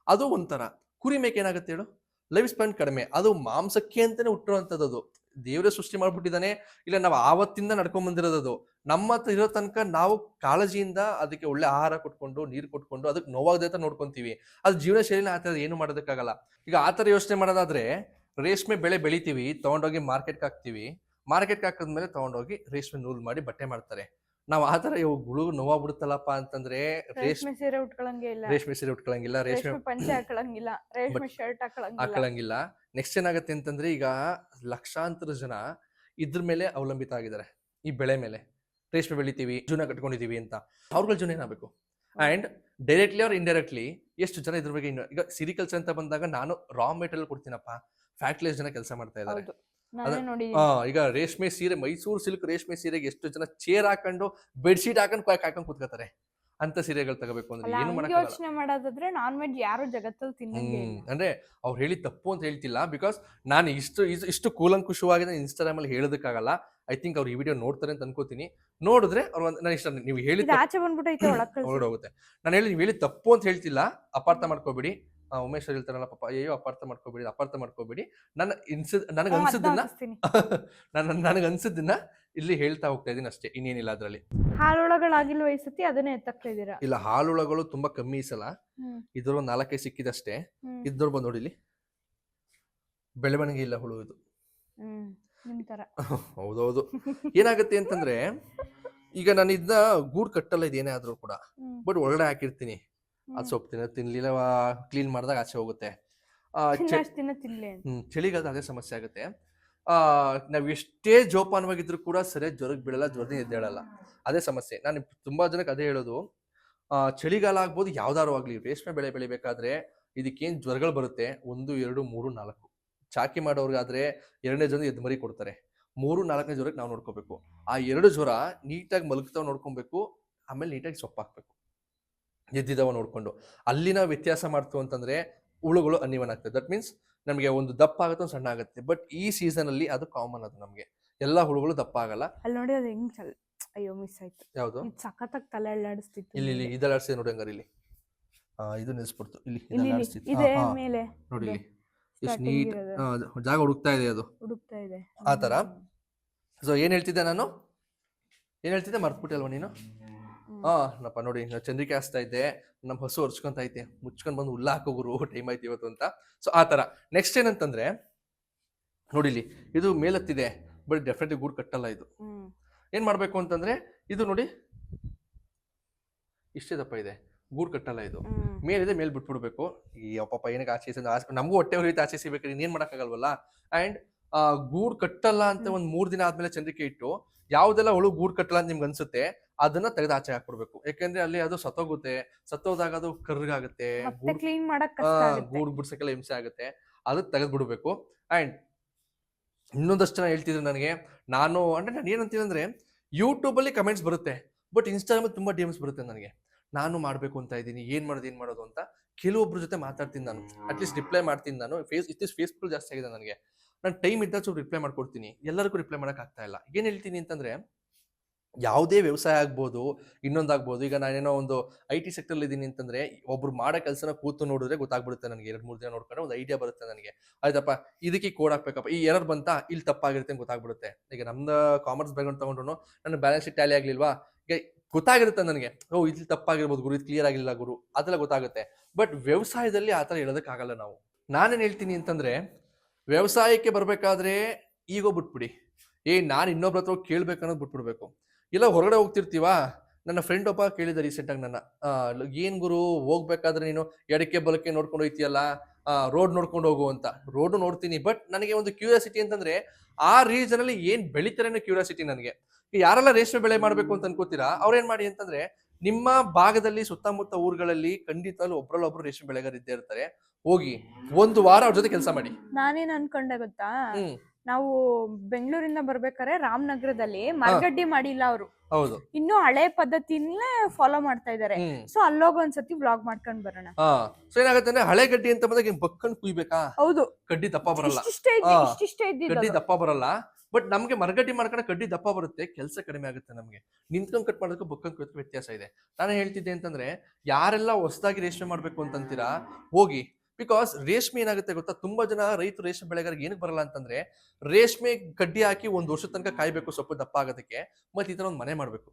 ಅದು ಒಂಥರ. ಕುರಿ ಮೇಕೆ ಏನಾಗುತ್ತೆ ಹೇಳು, ಲೈಫ್ ಸ್ಪ್ಯಾನ್ ಕಡಿಮೆ, ಅದು ಮಾಂಸಕ್ಕೆ ಅಂತಾನೆ ಹುಟ್ಟಿರುವಂತದ್ದು. ಅದು ದೇವರೇ ಸೃಷ್ಟಿ ಮಾಡ್ಬಿಟ್ಟಿದ್ದಾನೆ, ಇಲ್ಲ ನಾವು ಆವತ್ತಿಂದ ನಡ್ಕೊಂಡ್ ಬಂದಿರೋದು. ಅದು ನಮ್ಮ ಹತ್ರ ಇರೋ ತನಕ ನಾವು ಕಾಳಜಿಯಿಂದ ಅದಕ್ಕೆ ಒಳ್ಳೆ ಆಹಾರ ಕೊಟ್ಕೊಂಡು ನೀರು ಕೊಟ್ಕೊಂಡು ಅದಕ್ಕೆ ನೋವಾಗದೆ ನೋಡ್ಕೊಂತೀವಿ. ಅದು ಜೀವನ ಶೈಲಿನ ಆ ಥರ ಏನು ಮಾಡೋದಕ್ಕಾಗಲ್ಲ. ಈಗ ಆ ಥರ ಯೋಚನೆ ಮಾಡೋದಾದ್ರೆ ರೇಷ್ಮೆ ಬೆಳೆ ಬೆಳಿತೀವಿ, ತಗೊಂಡೋಗಿ ಮಾರ್ಕೆಟ್ಗೆ ಹಾಕ್ತಿವಿ, ಮಾರ್ಕೆಟ್ಗೆ ಹಾಕಿದ್ಮೇಲೆ ತಗೊಂಡೋಗಿ ರೇಷ್ಮೆ ನೂಲ್ ಮಾಡಿ ಬಟ್ಟೆ ಮಾಡ್ತಾರೆ. ನಾವು ಆ ಥರ ಗುಳು ನೋವಾಗ್ಬಿಡುತ್ತಲ್ಲಪ್ಪ ಅಂತಂದ್ರೆ ರೇಷ್ಮೆ ಸೀರೆ ಉಟ್ಕೊಳಂಗೆ ಇಲ್ಲ, ರೇಷ್ಮೆ ಸೀರೆ ಉಟ್ಕೊಳಂಗಿಲ್ಲ, ರೇಷ್ಮೆ ಪಂಚೆ ಹಾಕೊಳಂಗಿಲ್ಲ, ರೇಷ್ಮೆ ಶರ್ಟ್ ಹಾಕೊಳಂಗಿಲ್ಲ. ನೆಕ್ಸ್ಟ್ ಏನಾಗುತ್ತೆ ಅಂತಂದ್ರೆ ಈಗ ಲಕ್ಷಾಂತರ ಜನ ಇದ್ರ ಮೇಲೆ ಅವಲಂಬಿತ ಆಗಿದ್ದಾರೆ, ಈ ಬೆಳೆ ಮೇಲೆ. ರೇಷ್ಮೆ ಬೆಳಿತೀವಿ, ಜೀವನ ಕಟ್ಕೊಂಡಿದೀವಿ ಅಂತ, ಅವ್ರಗಳ ಜೀವನ ಏನಾಗಬೇಕು? ಅಂಡ್ ಡೈರೆಕ್ಟ್ಲಿ ಆರ್ ಇಂಡೈರೆಕ್ಟ್ಲಿ ಎಷ್ಟು ಜನ ಇದ್ರ ಬಗ್ಗೆ ಈಗ ಸಿರಿಕಲ್ಚರ್ ಅಂತ ಬಂದಾಗ ನಾನು ರಾ ಮೆಟೀರಿಯಲ್ ಕೊಡ್ತೀನಪ್ಪ, ಫ್ಯಾಕ್ಟ್ರೀಸ್ ಜನ ಕೆಲಸ ಮಾಡ್ತಾ ಇದ್ದಾರೆ. ಈಗ ರೇಷ್ಮೆ ಸೀರೆ, ಮೈಸೂರು ಸಿಲ್ಕ್ ರೇಷ್ಮೆ ಸೀರೆಗೆ ಎಷ್ಟು ಜನ ಚೇರ್ ಹಾಕೊಂಡು ಬೆಡ್ಶೀಟ್ ಹಾಕೊಂಡು ಕೂತ್ಕೋತಾರೆ. ಅಂತ ಸೀರೆಗಳು ತಗೋಬೇಕು ಅಂದ್ರೆ ಏನು ಮಾಡಕ್ಕಾಗಲ್ಲ. ಯೋಚನೆ ಮಾಡೋದಾದ್ರೆ ನಾನ್ ವೆಜ್ ಯಾರು ಜಗತ್ತಲ್ಲಿ ತಿನ್ನಂಗೆ ಇಲ್ಲ. ಅಂದ್ರೆ ಅವ್ರು ಹೇಳಿ ತಪ್ಪು ಅಂತ ಹೇಳ್ತಿಲ್ಲ, ಬಿಕಾಸ್ ನಾನು ಇಷ್ಟು ಕೂಲಂಕುಷವಾಗಿ ಇನ್ಸ್ಟಾಗ್ರಾಮ್ ಅಲ್ಲಿ ಹೇಳೋದಕ್ಕಾಗಲ್ಲ. ಐ ಥಿಂಕ್ ಅವ್ರು ಈ ವಿಡಿಯೋ ನೋಡ್ತಾರೆ ಅಂತ ಅನ್ಕೋತೀನಿ. ನೋಡಿದ್ರೆ ಅವ್ರು ನಾನು ಇಷ್ಟ ನೀವು ಹೇಳಿದ ಆಚೆ ಬಂದ್ಬಿಟ್ಟು ಹೊರಡೋಗುತ್ತೆ. ನಾನು ಹೇಳಿ ನೀವು ಹೇಳಿ ತಪ್ಪು ಅಂತ ಹೇಳ್ತಿಲ್ಲ, ಅಪಾರ್ಥ ಮಾಡ್ಕೋಬೇಡಿ. ಉಮೇಶ್ ಅವ್ರು ಹೇಳ್ತಾರಲ್ಲ ಪಾಪ, ಅಯ್ಯೋ ಅಪಾರ್ಥ ಮಾಡ್ಕೋಬೇಡಿ. ನನಗನ್ಸಿದ್ದನ್ನ ಇಲ್ಲಿ ಹೇಳ್ತಾ ಹೋಗ್ತಾ ಇದೀನಿ ಅಷ್ಟೇ, ಇನ್ನೇನಿಲ್ಲ ಅದ್ರಲ್ಲಿ. ಹಾಲುಳಗಳಾಗಿಲ್ವ ಈ ಸತಿ, ಅದನ್ನೇ ಎತ್ತಕ್ತಾ ಇದೀರಾ? ಇಲ್ಲ, ಹಾಲುಳಗಳು ತುಂಬಾ ಕಮ್ಮಿ ಈ ಸಲ. ಇದ್ರ ಒಂದು 4 ಸಿಕ್ಕಿದಷ್ಟೇ. ಇದ್ರ ಬಂದು ನೋಡಿ, ಇಲ್ಲಿ ಬೆಳವಣಿಗೆ ಇಲ್ಲ ಹುಳು ಇದು. ಹೌದೌದು. ಏನಾಗುತ್ತೆ ಅಂತಂದ್ರೆ ಈಗ ನಾನು ಇದನ್ನ ಗೂಡ್ ಕಟ್ಟಲ್ಲ, ಇದೇನೇ ಆದ್ರೂ ಕೂಡ, ಬಟ್ ಒಳಗಡೆ ಹಾಕಿರ್ತೀನಿ. ಅದು ಸೊಪ್ಪು ತಿನ್ಲಿಲ್ಲ, ಕ್ಲೀನ್ ಮಾಡಿದಾಗ ಆಚೆ ಹೋಗುತ್ತೆ. ಚಳಿಗಾಲದ ಅದೇ ಸಮಸ್ಯೆ ಆಗುತ್ತೆ. ನಾವ್ ಎಷ್ಟೇ ಜೋಪಾನವಾಗಿದ್ರು ಕೂಡ ಸರಿಯಾಗಿ ಜ್ವರಕ್ಕೆ ಬೀಳಲ್ಲ, ಜ್ವರದಿಂದ ಎದ್ದೇಳಲ್ಲ, ಅದೇ ಸಮಸ್ಯೆ. ನಾನು ತುಂಬಾ ಜನಕ್ಕೆ ಅದೇ ಹೇಳೋದು, ಚಳಿಗಾಲ ಆಗ್ಬೋದು ಯಾವ್ದಾರು ಆಗ್ಲಿ, ರೇಷ್ಮೆ ಬೆಳೆ ಬೆಳಿಬೇಕಾದ್ರೆ ಇದಕ್ಕೇನ್ ಜ್ವರಗಳು ಬರುತ್ತೆ, 1, 2, 3, 4. ಚಾಕಿ ಮಾಡೋರ್ಗಾದ್ರೆ 2ನೇ ಜ್ವರ ಎದ್ದು ಮರಿ ಕೊಡ್ತಾರೆ, 3, 4ನೇ ಜ್ವರಕ್ಕೆ ನಾವು ನೋಡ್ಕೋಬೇಕು. ಆ 2 ಜ್ವರ ನೀಟಾಗಿ ಮಲಗ್ತಾವ್ ನೋಡ್ಕೊಬೇಕು, ಆಮೇಲೆ ನೀಟಾಗಿ ಸೊಪ್ಪು ಹಾಕ್ಬೇಕು, ಎದ್ದಿದವ ನೋಡ್ಕೊಂಡು. ಅಲ್ಲಿನ ವ್ಯತ್ಯಾಸ ಮಾಡ್ತು ಅಂತಂದ್ರೆ ಹುಳುಗಳು ಅನ್ಇವನ್ ಆಗ್ತದೆ. ದಟ್ ಮೀನ್ಸ್ ನಮಗೆ ಒಂದು ದಪ್ಪ ಆಗುತ್ತೆ, ಒಂದು ಸಣ್ಣ ಆಗುತ್ತೆ. ಬಟ್ ಈ ಸೀಸನ್ ಅಲ್ಲಿ ಅದು ಕಾಮನ್, ಅದು ನಮ್ಗೆ ಎಲ್ಲಾ ಹುಳುಗಳು ದಪ್ಪ ಆಗಲ್ಲ. ಅಲ್ಲಿ ನೋಡಿ ಅದು ಹೆಂಗ್ ಅಯ್ಯೋ ಮಿಸ್ ಆಯ್ತು. ಯಾವ್ದು? ಸಖತ್ತಾಗಿ ತಲೆ ಅಲ್ಲಾಡಿಸ್ತಿತ್ತು. ಇಲ್ಲಿ ಇದಲ್ಲಾಡ್ಸಿದೆ ನೋಡಿ, ಹಂಗಾರೆ ಇಲ್ಲಿ ಇದು ನಿಲ್ಸ್ಬಿಡ್ತು, ಇಲ್ಲಿ ಇದೆ ಮೇಲೆ ನೋಡಿ, ಇಲ್ಲಿ ಎಷ್ಟು ನೀಟ್ ಜಾಗ ಹುಡುಕ್ತಾ ಇದೆ, ಅದು ಹುಡುಕ್ತಾ ಇದೆ ಆ ತರ. ಸೊ ಏನ್ ಹೇಳ್ತಿದ್ದೆ ನಾನು, ಮರ್ತ್ಬಿಟ್ಟೆ ಅಲ್ವಾ ನೀನು? ನಪ್ಪ ನೋಡಿ, ಚಂದ್ರಿಕೆ ಹಾಸ್ತಾ ಇದ್ದೆ, ನಮ್ಮ ಹಸು ಹೊರ್ಚ್ಕೊಂತ ಐತೆ, ಮುಚ್ಕೊಂಡ್ ಬಂದು ಹುಲ್ಲ ಹಾಕೋಗುರು, ಟೈಮ್ ಆಯ್ತು ಇವತ್ತು ಅಂತ. ಸೊ ಆ ತರ. ನೆಕ್ಸ್ಟ್ ಏನಂತಂದ್ರೆ ನೋಡಿ, ಇಲ್ಲಿ ಇದು ಮೇಲತ್ತಿದೆ, ಬಟ್ ಡೆಫಿನೆಟ್ಲಿ ಗೂಡ್ ಕಟ್ಟಲ್ಲ ಇದು. ಏನ್ ಮಾಡ್ಬೇಕು ಅಂತಂದ್ರೆ ಇದು ನೋಡಿ, ಇಷ್ಟೇ ದಪ್ಪ ಇದೆ, ಗೂಡ್ ಕಟ್ಟಲ್ಲ ಇದು. ಮೇಲಿದೆ, ಮೇಲ್ ಬಿಟ್ಬಿಡ್ಬೇಕು. ಈ ಅಪ್ಪ ಏನಕ್ಕೆ ಆಚೆ ನಮಗೂ ಹೊಟ್ಟೆ ಹೊರಿತ ಆಚೆ ಸಿಗ್ಬೇಕಾದ್ರೆ ಇನ್ನೇನ್ ಮಾಡಕ್ಕಾಗಲ್ವಲ್ಲ. ಅಂಡ್ ಗೂಡ್ ಕಟ್ಟಲ್ಲ ಅಂತ ಒಂದ್ 3 ದಿನ ಆದ್ಮೇಲೆ ಚಂದ್ರಿಕೆ ಇಟ್ಟು ಯಾವ್ದೆಲ್ಲ ಹುಳು ಗೂಡ್ ಕಟ್ಟಲ್ಲ ಅಂತ ನಿಮ್ಗೆ ಅನ್ಸುತ್ತೆ ಅದನ್ನ ತೆಗೆದು ಆಚೆ ಹಾಕ್ಬಿಡ್ಬೇಕು. ಯಾಕಂದ್ರೆ ಅಲ್ಲಿ ಅದು ಸತ್ತೋಗುತ್ತೆ, ಸತ್ತೋದಾಗ ಅದು ಕರ್ಗಾಗುತ್ತೆ, ಗೂಡ್ ಬಿಡ್ಸಕ್ಕೆಲ್ಲ ಹಿಂಸೆ ಆಗುತ್ತೆ, ಅದಕ್ಕೆ ತೆಗೆದು ಬಿಡ್ಬೇಕು. ಅಂಡ್ ಇನ್ನೊಂದಷ್ಟು ಜನ ಹೇಳ್ತಿದ್ರು ನನಗೆ, ನಾನು ಏನಂತೀನಿ ಅಂದ್ರೆ ಯೂಟ್ಯೂಬ್ ಅಲ್ಲಿ ಕಮೆಂಟ್ಸ್ ಬರುತ್ತೆ, ಬಟ್ ಇನ್ಸ್ಟಾಗ್ರಾಮ್ ತುಂಬಾ ಡಿಎಮ್ಸ್ ಬರುತ್ತೆ ನನಗೆ. ನಾನು ಮಾಡ್ಬೇಕು ಅಂತ ಇದ್ದೀನಿ, ಏನ್ ಮಾಡೋದು ಅಂತ. ಕೆಲವೊಬ್ರ ಜೊತೆ ಮಾತಾಡ್ತೀನಿ ನಾನು, ಅಟ್ಲೀಸ್ಟ್ ರಿಪ್ಲೈ ಮಾಡ್ತೀನಿ ನಾನು. ಫೇಸ್ಬುಕ್ ಜಾಸ್ತಿ ಆಗಿದೆ ನನಗೆ, ನಾನು ಟೈಮ್ ಇದ್ದಾಗ ಸ್ವಲ್ಪ ರಿಪ್ಲೈ ಮಾಡ್ಕೊಡ್ತೀನಿ, ಎಲ್ಲರಿಗೂ ರಿಪ್ಲೈ ಮಾಡಕ್ ಆಗ್ತಾ ಇಲ್ಲ. ಏನ್ ಹೇಳ್ತೀನಿ ಅಂತಂದ್ರೆ, ಯಾವುದೇ ವ್ಯವಸಾಯ ಆಗ್ಬೋದು, ಇನ್ನೊಂದಾಗ್ಬೋದು. ಈಗ ನಾನೇನೋ ಒಂದು IT ಸೆಕ್ಟರ್ ಇದ್ದೀನಿ ಅಂತಂದ್ರೆ, ಒಬ್ರು ಮಾಡೋ ಕೆಲಸನ ಕೂತು ನೋಡಿದ್ರೆ ಗೊತ್ತಾಗ್ಬಿಡುತ್ತೆ ನನಗೆ. 2-3 ದಿನ ನೋಡ್ಕೊಂಡ್ರೆ ಒಂದು ಐಡಿಯಾ ಬರುತ್ತೆ ನನಗೆ. ಆಯ್ತಪ್ಪ, ಇದಕ್ಕೆ ಕೋಡ್ ಹಾಕ್ಬೇಕಪ್ಪ, ಈ ಎರರ್ ಬಂತಾ, ಇಲ್ಲಿ ತಪ್ಪಾಗಿರುತ್ತೆ ಅಂತ ಗೊತ್ತಾಗ್ಬಿಡುತ್ತೆ. ಈಗ ನಮ್ದು ಕಾಮರ್ಸ್ ಬ್ಯಾಕ್ಗ್ರೌಂಡ್ ತಗೊಂಡ್ರು ನನ್ನ ಬ್ಯಾಲೆನ್ಸ್ ಶೀಟ್ ಟ್ಯಾಲಿ ಆಗ್ಲಿಲ್ವಾ, ಈಗ ಗೊತ್ತಾಗಿರುತ್ತೆ ನನಗೆ, ಇಲ್ಲಿ ತಪ್ಪಾಗಿರ್ಬೋದು ಗುರು, ಇದು ಕ್ಲಿಯರ್ ಆಗಿಲ್ಲ ಗುರು, ಅದೆಲ್ಲ ಗೊತ್ತಾಗುತ್ತೆ. ಬಟ್ ವ್ಯವಸಾಯದಲ್ಲಿ ಆ ಥರ ಹೇಳೋದಕ್ಕಾಗಲ್ಲ ನಾವು. ನಾನೇನು ಹೇಳ್ತೀನಿ ಅಂತಂದ್ರೆ, ವ್ಯವಸಾಯಕ್ಕೆ ಬರ್ಬೇಕಾದ್ರೆ ಈಗೋ ಬಿಟ್ಬಿಡಿ, ನಾನು ಇನ್ನೊಬ್ರ ಹತ್ರ ಕೇಳ್ಬೇಕು ಅನ್ನೋದು ಬಿಟ್ಬಿಡ್ಬೇಕು. ಇಲ್ಲ ಹೊರಗಡೆ ಹೋಗ್ತಿರ್ತೀವಾ, ನನ್ನ ಫ್ರೆಂಡ್ ಒಬ್ಬ ಕೇಳಿದ ರೀಸೆಂಟಾಗಿ ನನ್ನ, ಏನ್ ಗುರು ಹೋಗ್ಬೇಕಾದ್ರೆ ನೀನು ಎಡಕ್ಕೆ ಬಲಕ್ಕೆ ನೋಡ್ಕೊಂಡು ಹೋಗ್ತೀಯಲ್ಲ, ರೋಡ್ ನೋಡ್ಕೊಂಡು ಹೋಗು ಅಂತ. ರೋಡು ನೋಡ್ತೀನಿ, ಬಟ್ ನನಗೆ ಒಂದು ಕ್ಯೂರಿಯಾಸಿಟಿ ಅಂತಂದ್ರೆ ಆ ರೀಜನ್ ಅಲ್ಲಿ ಏನ್ ಬೆಳಿತಾರೆ ಅನ್ನೋ ಕ್ಯೂರಿಯಾಸಿಟಿ ನನಗೆ. ಯಾರೆಲ್ಲ ರೇಷ್ಮೆ ಬೆಳೆ ಮಾಡ್ಬೇಕು ಅಂತ ಅನ್ಕೋತೀರಾ, ಅವ್ರೇನ್ ಮಾಡಿ ಅಂತಂದ್ರೆ, ನಿಮ್ಮ ಭಾಗದಲ್ಲಿ ಸುತ್ತಮುತ್ತ ಊರುಗಳಲ್ಲಿ ಖಂಡಿತ ಒಬ್ರಲ್ಲೊಬ್ರು ರೇಷ್ಮೆ ಬೆಳೆಗಾರ ಇದ್ದೇ ಇರ್ತಾರೆ. ಹೋಗಿ 1 ವಾರ ಅವ್ರ ಜೊತೆ ಕೆಲಸ ಮಾಡಿ. ನಾನೇನ್ ಅನ್ಕೊಂಡೆ ಗೊತ್ತಾ, ನಾವು ಬೆಂಗಳೂರಿಂದ ಬರ್ಬೇಕಾದ್ರೆ ರಾಮನಗರದಲ್ಲಿ ಮರಗಡ್ಡಿ ಮಾಡಿಲ್ಲ ಅವರು, ಹೌದು, ಇನ್ನು ಹಳೆ ಪದ್ಧತಿನೇ ಫಾಲೋ ಮಾಡ್ತಾ ಇದಾರೆ. ಸೊ ಅಲ್ಲೋಗ ಒಂದ್ಸತಿ ವ್ಲಾಗ್ ಮಾಡ್ಕೊಂಡ್ ಬರೋಣ. ಸೊ ಏನಾಗುತ್ತೆ ಅಂದ್ರೆ, ಹಳೆ ಗಡ್ಡಿ ಅಂತ ಬಂದಾಗ ಬಕ್ಕಂಡ್ ಕುಯ್ಬೇಕಾ, ಹೌದು, ಗಡ್ಡಿ ದಪ್ಪ ಬರಲ್ಲ, ಇಷ್ಟೇ ಗಡ್ಡಿ ದಪ್ಪ ಬರಲ್ಲ. ಬಟ್ ನಮಗೆ ಮರಗಡ್ಡಿ ಮಾಡ್ಕೊಂಡು ಕಡ್ಡಿ ದಪ್ಪ ಬರುತ್ತೆ, ಕೆಲಸ ಕಡಿಮೆ ಆಗುತ್ತೆ ನಮಗೆ. ನಿಂತ್ಕೊಂಡು ಕಟ್ ಮಾಡೋದಕ್ಕೂ ಬುಕ್ಕಂಗೆ ಕಟ್ ವ್ಯತ್ಯಾಸ ಇದೆ. ನಾನು ಹೇಳ್ತಿದ್ದೆ ಅಂತಂದ್ರೆ, ಯಾರೆಲ್ಲ ಹೊಸದಾಗಿ ರೇಷ್ಮೆ ಮಾಡ್ಬೇಕು ಅಂತಂತೀರಾ ಹೋಗಿ. ಬಿಕಾಸ್ ರೇಷ್ಮೆ ಏನಾಗುತ್ತೆ ಗೊತ್ತಾ, ತುಂಬಾ ಜನ ರೈತರು ರೇಷ್ಮೆ ಬೆಳೆಗಾರರಿಗೆ ಏನಕ್ಕೆ ಬರಲ್ಲ ಅಂತಂದ್ರೆ, ರೇಷ್ಮೆ ಕಡ್ಡಿ ಹಾಕಿ 1 ವರ್ಷದ ತನಕ ಕಾಯ್ಬೇಕು ಸೊಪ್ಪು ದಪ್ಪ ಆಗೋದಕ್ಕೆ, ಮತ್ತೆ ಈ ತರ ಒಂದು ಮನೆ ಮಾಡ್ಬೇಕು.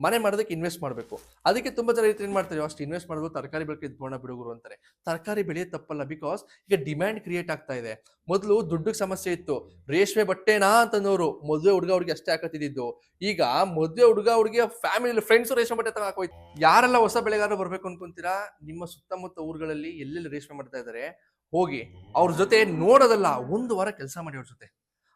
ಮನೆ ಮಾಡೋದಕ್ಕೆ ಇನ್ವೆಸ್ಟ್ ಮಾಡಬೇಕು. ಅದಕ್ಕೆ ತುಂಬಾ ಜನ ರೈತರು ಏನ್ ಮಾಡ್ತಾರೆ, ಅಷ್ಟು ಇನ್ವೆಸ್ಟ್ ಮಾಡೋದು ತರಕಾರಿ ಬೆಳೆಗೆ ಇದ್ಬೋಣ ಬಿಡುಗರು ಅಂತಾರೆ. ತರಕಾರಿ ಬೆಳೆಯೋದು ತಪ್ಪಲ್ಲ, ಬಿಕಾಸ್ ಈಗ ಡಿಮ್ಯಾಂಡ್ ಕ್ರಿಯೇಟ್ ಆಗ್ತಾ ಇದೆ. ಮೊದಲು ದುಡ್ಡಿಗೆ ಸಮಸ್ಯೆ ಇತ್ತು, ರೇಷ್ಮೆ ಬಟ್ಟೆನಾ ಅಂತಂದವರು ಮದುವೆ ಹುಡುಗ ಹುಡುಗಿ ಅಷ್ಟೇ ಹಾಕತ್ತಿದ್ದು. ಈಗ ಮದುವೆ ಹುಡುಗ ಹುಡುಗಿಯ ಫ್ಯಾಮಿಲಿ ಫ್ರೆಂಡ್ಸ್ ರೇಷ್ಮೆ ಬಟ್ಟೆ ಹಾಕೋಯ್ತು. ಯಾರೆಲ್ಲ ಹೊಸ ಬೆಳೆಗಾರರು ಬರ್ಬೇಕು ಅನ್ಕೊಂತೀರಾ, ನಿಮ್ಮ ಸುತ್ತಮುತ್ತ ಊರುಗಳಲ್ಲಿ ಎಲ್ಲೆಲ್ಲಿ ರೇಷ್ಮೆ ಮಾಡ್ತಾ ಇದಾರೆ ಹೋಗಿ ಅವ್ರ ಜೊತೆ ನೋಡೋದಲ್ಲ, 1 ವಾರ ಕೆಲಸ ಮಾಡಿ ಅವ್ರ ಜೊತೆ.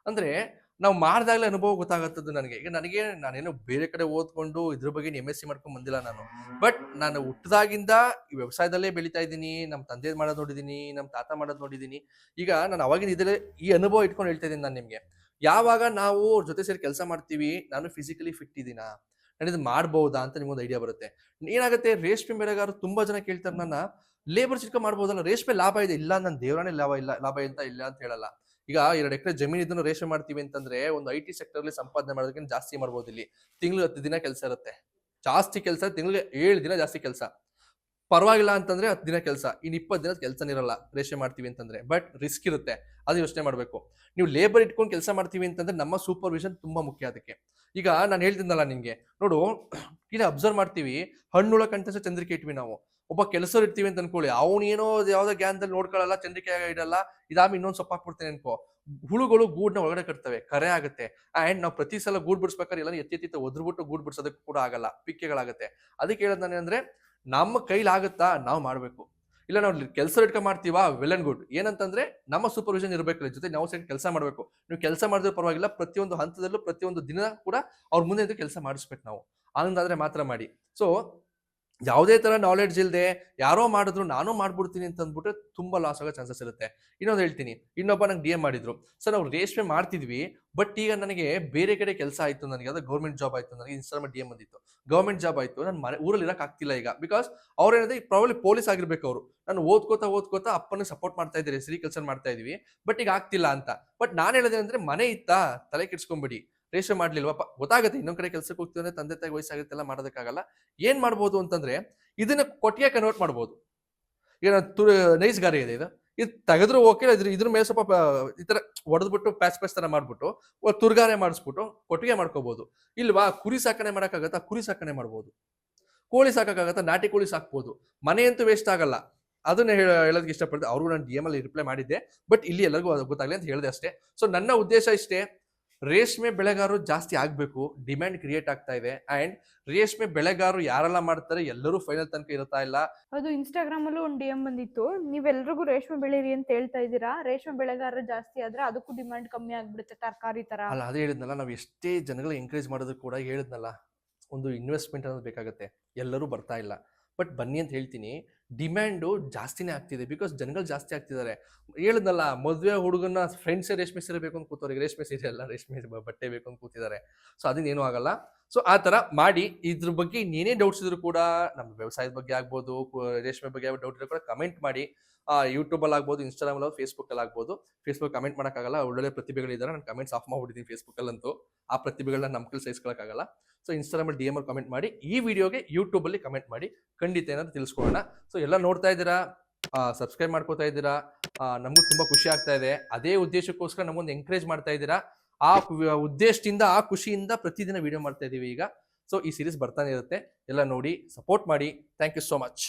ಅಂದ್ರೆ ನಾವು ಮಾಡಿದಾಗಲೇ ಅನುಭವ ಗೊತ್ತಾಗತ್ತದು ನನಗೆ. ಈಗ ನಾನೇನು ಬೇರೆ ಕಡೆ ಓದ್ಕೊಂಡು ಇದ್ರ ಬಗ್ಗೆ MSc ಮಾಡ್ಕೊಂಡ್ ಬಂದಿಲ್ಲ ನಾನು. ಬಟ್ ನಾನು ಹುಟ್ಟದಾಗಿಂದ ಈ ವ್ಯವಸಾಯದಲ್ಲೇ ಬೆಳಿತಾ ಇದ್ದೀನಿ. ನಮ್ಮ ತಂದೆ ಮಾಡೋದು ನೋಡಿದೀನಿ, ನಮ್ಮ ತಾತ ಮಾಡೋದು ನೋಡಿದೀನಿ. ಈಗ ನಾನು ಅವಾಗಿನ ಇದಲ್ಲೇ ಈ ಅನುಭವ ಇಟ್ಕೊಂಡು ಹೇಳ್ತಾ ಇದ್ದೀನಿ ನಾನು ನಿಮ್ಗೆ. ಯಾವಾಗ ನಾವು ಅವ್ರ ಜೊತೆ ಸೇರಿ ಕೆಲಸ ಮಾಡ್ತೀವಿ, ನಾನು ಫಿಸಿಕಲಿ ಫಿಟ್ ಇದೀನಾ, ನಾನು ಇದು ಮಾಡ್ಬೋದಾ ಅಂತ ನಿಮ್ಗೊಂದು ಐಡಿಯಾ ಬರುತ್ತೆ. ಏನಾಗುತ್ತೆ, ರೇಷ್ಮೆ ಬೆಳೆಗಾರರು ತುಂಬಾ ಜನ ಕೇಳ್ತಾರೆ ನನ್ನ, ಲೇಬರ್ ಚಿಕ್ಕ ಮಾಡ್ಬೋದಲ್ಲ, ರೇಷ್ಮೆ ಲಾಭ ಇದೆ. ಇಲ್ಲ, ನನ್ನ ದೇವರಾನೇ ಲಾಭ ಇಲ್ಲ ಅಂತ ಹೇಳಲ್ಲ. ಈಗ 2 ಎಕರೆ ಜಮೀನು ಇದನ್ನು ರೇಷ್ಮೆ ಮಾಡ್ತೀವಿ ಅಂತಂದ್ರೆ, ಒಂದು IT ಸೆಕ್ಟರ್ ಅಲ್ಲಿ ಸಂಪಾದನೆ ಮಾಡೋದಕ್ಕಿಂತ ಜಾಸ್ತಿ ಮಾಡ್ಬೋದು. ಇಲ್ಲಿ ತಿಂಗಳು 10 ದಿನ ಕೆಲಸ ಇರುತ್ತೆ, ಜಾಸ್ತಿ ಕೆಲಸ. ತಿಂಗಳಿಗೆ 7 ದಿನ ಜಾಸ್ತಿ ಕೆಲಸ, ಪರವಾಗಿಲ್ಲ ಅಂತಂದ್ರೆ 10 ದಿನ ಕೆಲಸ. ಇನ್ನು 20 ದಿನ ಕೆಲಸನೇ ಇರಲ್ಲ ರೇಷ್ಮೆ ಮಾಡ್ತೀವಿ ಅಂತಂದ್ರೆ. ಬಟ್ ರಿಸ್ಕ್ ಇರುತ್ತೆ, ಅದು ಯೋಚನೆ ಮಾಡ್ಬೇಕು. ನೀವು ಲೇಬರ್ ಇಟ್ಕೊಂಡು ಕೆಲಸ ಮಾಡ್ತೀವಿ ಅಂತಂದ್ರೆ ನಮ್ಮ ಸೂಪರ್ವಿಷನ್ ತುಂಬಾ ಮುಖ್ಯ ಅದಕ್ಕೆ. ಈಗ ನಾನು ಹೇಳ್ತಿದ್ದಲ್ಲ ನಿನ್ಗೆ, ನೋಡು, ಈಗ ಅಬ್ಸರ್ವ್ ಮಾಡ್ತೀವಿ, ಹಣ್ಣುಳ ಕಂಠಸ ಚಂದ್ರಿಕೆ ಇಟ್ವಿ ನಾವು. ಒಬ್ಬ ಕೆಲಸರು ಇರ್ತೀವಿ ಅಂತ ಅನ್ಕೊಳ್ಳಿ, ಅವನೇನೋ ಯಾವ್ದೋ ಗ್ಯಾನ್ದಲ್ಲಿ ನೋಡ್ಕೊಳ್ಳಲ್ಲ, ಚಂದ್ರಿಕೆ ಇಡಲ್ಲ, ಇದಾದ್ಮೇಲೆ ಇನ್ನೊಂದು ಸೊಪ್ಪ ಹಾಕ್ಬಿಡ್ತೇನೆ ಅನ್ಕೋ. ಹುಳುಗಳು ಗೂಡ್ನ ಒಳಗಡೆ ಕಟ್ತವೆ, ಕರೆ ಆಗುತ್ತೆ. ಅಂಡ್ ನಾವು ಪ್ರತಿ ಸಲ ಗೂಡ್ ಬಿಡಿಸ್ಬೇಕಾದ್ರೆ ಎಲ್ಲ ಎತ್ತಿ ಒದ್ರಬಿಟ್ಟು ಗೂಡ್ ಬಿಡಿಸೋದಕ್ಕೆ ಕೂಡ ಆಗಲ್ಲ, ಪಿಕ್ಕೆಗಳಾಗುತ್ತೆ. ಅದಕ್ಕೆ ಹೇಳೋದು ನಾನು ಅಂದ್ರೆ, ನಮ್ಮ ಕೈಲಾಗುತ್ತಾ ನಾವು ಮಾಡ್ಬೇಕು. ಇಲ್ಲ ನಾವು ಕೆಲಸ ಇಟ್ಕೊಂಡ್ ಮಾಡ್ತೀವಾ, ವೆಲ್ ಅಂಡ್ ಗುಡ್. ಏನಂತಂದ್ರೆ ನಮ್ಮ ಸೂಪರ್ವಿಷನ್ ಇರಬೇಕು, ಜೊತೆ ನಾವು ಸೇರಿ ಕೆಲಸ ಮಾಡ್ಬೇಕು. ನೀವು ಕೆಲಸ ಮಾಡಿದ್ರೆ ಪರವಾಗಿಲ್ಲ, ಪ್ರತಿಯೊಂದು ಹಂತದಲ್ಲೂ ಪ್ರತಿಯೊಂದು ದಿನ ಕೂಡ ಅವ್ರ ಮುಂದೆ ಕೆಲಸ ಮಾಡಿಸ್ಬೇಕು ನಾವು. ಹಂಗಾದ್ರೆ ಮಾತ್ರ ಮಾಡಿ. ಸೊ ಯಾವುದೇ ತರ ನಾಲೆಡ್ಜ್ ಇಲ್ಲದೆ ಯಾರೋ ಮಾಡಿದ್ರು ನಾನು ಮಾಡ್ಬಿಡ್ತೀನಿ ಅಂತ ಅಂದ್ಬಿಟ್ರೆ ತುಂಬಾ ಲಾಸ್ ಆಗೋ ಚಾನ್ಸಸ್ ಇರುತ್ತೆ. ಇನ್ನೊಂದು ಹೇಳ್ತೀನಿ, ಇನ್ನೊಬ್ಬ ನಂಗೆ DM ಮಾಡಿದ್ರು, ಸರ್ ನಾವು ರೇಷ್ಮೆ ಮಾಡ್ತಿದ್ವಿ, ಬಟ್ ಈಗ ನನಗೆ ಬೇರೆ ಕಡೆ ಕೆಲಸ ಆಯ್ತು, ನನಗೆ ಯಾವ್ದೋ ಗೌರ್ಮೆಂಟ್ ಜಾಬ್ ಆಯ್ತು, ನನಗೆ ಇನ್ಸ್ಟಾಗ್ರಾಮ್ DM ಬಂದಿತ್ತು, ಗೌರ್ಮೆಂಟ್ ಜಾಬ್ ಆಯ್ತು, ನಾನು ಊರಲ್ಲಿ ಇರಕ್ ಆಗ್ತಿಲ್ಲ ಈಗ. ಬಿಕಾಸ್ ಅವ್ರೇನಂದ್ರೆ ಪ್ರಾಬಬ್ಲಿ ಪೊಲೀಸ್ ಆಗಿರ್ಬೇಕು ಅವರು. ನಾನು ಓದ್ಕೋತಾ ಅಪ್ಪನಿಗೆ ಸಪೋರ್ಟ್ ಮಾಡ್ತಾ ಇದ್ದೀರಿ, ಸಿರಿಕಲ್ಚರ್ ಮಾಡ್ತಾ ಇದೀವಿ, ಬಟ್ ಈಗ ಆಗ್ತಿಲ್ಲ ಅಂತ. ಬಟ್ ನಾನು ಹೇಳೋದೇ ಅಂದ್ರೆ, ಮನೆ ಇತ್ತಾ, ತಲೆ ಕೆಡ್ಸ್ಕೊಂಬಿಡಿ. ರೇಷ್ಮೆ ಮಾಡ್ಲಿಲ್ವಪ್ಪ, ಗೊತ್ತಾಗುತ್ತೆ, ಇನ್ನೊಂದ್ ಕಡೆ ಕೆಲ್ಸಕ್ಕೆ ಹೋಗ್ತೀವಿ ಅಂದ್ರೆ ತಂದೆ ತಾಯಿ ವಯಸ್ಸಾಗುತ್ತೆಲ್ಲ ಮಾಡೋದಕ್ಕಾಗಲ್ಲ. ಏನ್ ಮಾಡ್ಬೋದು ಅಂತಂದ್ರೆ, ಇದನ್ನ ಕೊಟ್ಟಿಗೆ ಕನ್ವರ್ಟ್ ಮಾಡ್ಬೋದು. ಈಗ ನೈಸ್ ಗಾರೆ ಇದೆ, ಇದು ತೆಗೆದ್ರು ಓಕೆ, ಇದ್ರ ಮೇಲೆ ಸ್ವಲ್ಪ ಈ ತರ ಹೊಡೆದ್ಬಿಟ್ಟು ಪ್ಯಾಚ್ ತರ ಮಾಡ್ಬಿಟ್ಟು ತುರ್ಗಾರೆ ಮಾಡಿಸ್ಬಿಟ್ಟು ಕೊಟ್ಟಿಗೆ ಮಾಡ್ಕೋಬಹುದು. ಇಲ್ವಾ, ಕುರಿ ಸಾಕಣೆ ಮಾಡಕ್ಕಾಗತ್ತಾ, ಕುರಿ ಸಾಕಣೆ ಮಾಡ್ಬೋದು. ಕೋಳಿ ಸಾಕಾಗತ್ತಾ, ನಾಟಿ ಕೋಳಿ ಸಾಕ್ಬೋದು. ಮನೆ ಅಂತೂ ವೇಸ್ಟ್ ಆಗಲ್ಲ. ಅದನ್ನ ಹೇಳೋದಕ್ಕೆ ಇಷ್ಟಪಡ್ತೆ. ಅವ್ರಿಗೂ ನಾನು DM ಅಲ್ಲಿ ರಿಪ್ಲೈ ಮಾಡಿದ್ದೆ, ಬಟ್ ಇಲ್ಲಿ ಎಲ್ಲರಿಗೂ ಗೊತ್ತಾಗ್ಲಿ ಅಂತ ಹೇಳಿದೆ ಅಷ್ಟೇ. ಸೊ ನನ್ನ ಉದ್ದೇಶ ಇಷ್ಟೇ, ರೇಷ್ಮೆ ಬೆಳೆಗಾರರು ಜಾಸ್ತಿ ಆಗ್ಬೇಕು, ಡಿಮ್ಯಾಂಡ್ ಕ್ರಿಯೇಟ್ ಆಗ್ತಾ ಇದೆ. ಅಂಡ್ ರೇಷ್ಮೆ ಬೆಳೆಗಾರರು ಯಾರೆಲ್ಲ ಮಾಡ್ತಾರೆ ಎಲ್ಲರೂ ಫೈನಲ್ ತನಕ ಇರುತ್ತಾ ಇಲ್ಲ. ಅದು ಇನ್ಸ್ಟಾಗ್ರಾಮ್ ಅಲ್ಲೂ ಒಂದು DM ಬಂದಿತ್ತು, ನೀವೆಲ್ರಿಗೂ ರೇಷ್ಮೆ ಬೆಳೀರಿ ಅಂತ ಹೇಳ್ತಾ ಇದ್ದೀರಾ, ರೇಷ್ಮೆ ಬೆಳೆಗಾರರು ಜಾಸ್ತಿ ಆದ್ರೆ ಅದಕ್ಕೂ ಡಿಮ್ಯಾಂಡ್ ಕಮ್ಮಿ ಆಗ್ಬಿಡುತ್ತೆ ತರಕಾರಿ ತರ. ಅಲ್ಲ, ಅದೇ ಹೇಳಿದ್ನಲ್ಲ, ನಾವು ಎಷ್ಟೇ ಜನಗಳು ಎಂಕರೇಜ್ ಮಾಡೋದು ಕೂಡ ಹೇಳಿದ್ನಲ್ಲ, ಒಂದು ಇನ್ವೆಸ್ಟ್ಮೆಂಟ್ ಅನ್ನೋದು ಬೇಕಾಗುತ್ತೆ. ಎಲ್ಲರೂ ಬರ್ತಾ ಇಲ್ಲ, ಬಟ್ ಬನ್ನಿ ಅಂತ ಹೇಳ್ತೀನಿ. ಡಿಮ್ಯಾಂಡು ಜಾಸ್ತಿನೇ ಆಗ್ತಿದೆ, ಬಿಕಾಸ್ ಜನಗಳು ಜಾಸ್ತಿ ಆಗ್ತಿದ್ದಾರೆ. ಹೇಳಿದ್ನಲ್ಲ, ಮದುವೆ ಹುಡುಗನ ಫ್ರೆಂಡ್ಸೇ ರೇಷ್ಮೆ ಸೀರೆ ಬೇಕು ಅಂತ ಕೂತವ್ರಿಗೆ ರೇಷ್ಮೆ ಸೀರೆ ಅಲ್ಲ, ರೇಷ್ಮೆ ಬಟ್ಟೆ ಬೇಕು ಅಂತ ಕೂತಿದ್ದಾರೆ. ಸೊ ಅದನ್ನೇನು ಆಗಲ್ಲ. ಸೊ ಆ ಥರ ಮಾಡಿ. ಇದ್ರ ಬಗ್ಗೆ ಇನ್ನೇನೇ ಡೌಟ್ಸ್ ಇದ್ರು ಕೂಡ, ನಮ್ಮ ವ್ಯವಸಾಯದ ಬಗ್ಗೆ ಆಗ್ಬೋದು, ರೇಷ್ಮೆ ಬಗ್ಗೆ ಯಾವ ಡೌಟ್ ಇದ್ರು ಕೂಡ ಕಮೆಂಟ್ ಮಾಡಿ. ಯೂಟ್ಯೂಬಲ್ಲಿ ಆಗ್ಬೋದು, ಇನ್ಸ್ಟಾಗ್ರಾಮಲ್ಲಿ, ಫೇಸ್ಬುಕ್ಕಲ್ಲಿ ಆಗ್ಬೋದು. ಫೇಸ್ಬುಕ್ ಕಮೆಂಟ್ ಮಾಡೋಕ್ಕಾಗಲ್ಲ, ಒಳ್ಳೊಳ್ಳೆ ಪ್ರತಿಭೆಗಳಿದ್ದಾರೆ. ನಾನು ಕಮೆಂಟ್ಸ್ ಆಫ್ ಮಾಡ್ಬಿಟ್ಟಿದ್ದೀನಿ ಫೇಸ್ಬುಕ್ಕಲ್ಲಂತೂ. ಆ ಪ್ರತಿಭೆಗಳನ್ನ ನಮ್ಮ ಕೈಲಿ ಸಹಿಸ್ಕೊಳ್ಳೋಕ್ಕಾಗಲ್ಲ. ಸೊ ಇನ್ಸ್ಟಾಗ್ರಾಮಲ್ಲಿ DM ಅಲ್ಲಿ ಕಮೆಂಟ್ ಮಾಡಿ, ಈ ವಿಡಿಯೋಗೆ ಯೂಟ್ಯೂಬಲ್ಲಿ ಕಮೆಂಟ್ ಮಾಡಿ, ಖಂಡಿತ ಏನಾದ್ರು ತಿಳಿಸ್ಕೊಳ್ಳೋಣ. ಸೊ ಎಲ್ಲ ನೋಡ್ತಾ ಇದ್ದೀರಾ, ಸಬ್ಸ್ಕ್ರೈಬ್ ಮಾಡ್ಕೋತಾ ಇದ್ದೀರಾ, ನಮಗೂ ತುಂಬಾ ಖುಷಿ ಆಗ್ತಾ ಇದೆ. ಅದೇ ಉದ್ದೇಶಕ್ಕೋಸ್ಕರ ನಮಗೊಂದು ಎಂಕರೇಜ್ ಮಾಡ್ತಾ ಇದ್ದೀರಾ. ಆ ಉದ್ದೇಶದಿಂದ, ಆ ಖುಷಿಯಿಂದ ಪ್ರತಿದಿನ ವಿಡಿಯೋ ಮಾಡ್ತಾ ಇದೀವಿ ಈಗ. ಸೊ ಈ ಸೀರೀಸ್ ಬರ್ತಾನೆ ಇರುತ್ತೆ, ಎಲ್ಲ ನೋಡಿ ಸಪೋರ್ಟ್ ಮಾಡಿ. Thank you so much.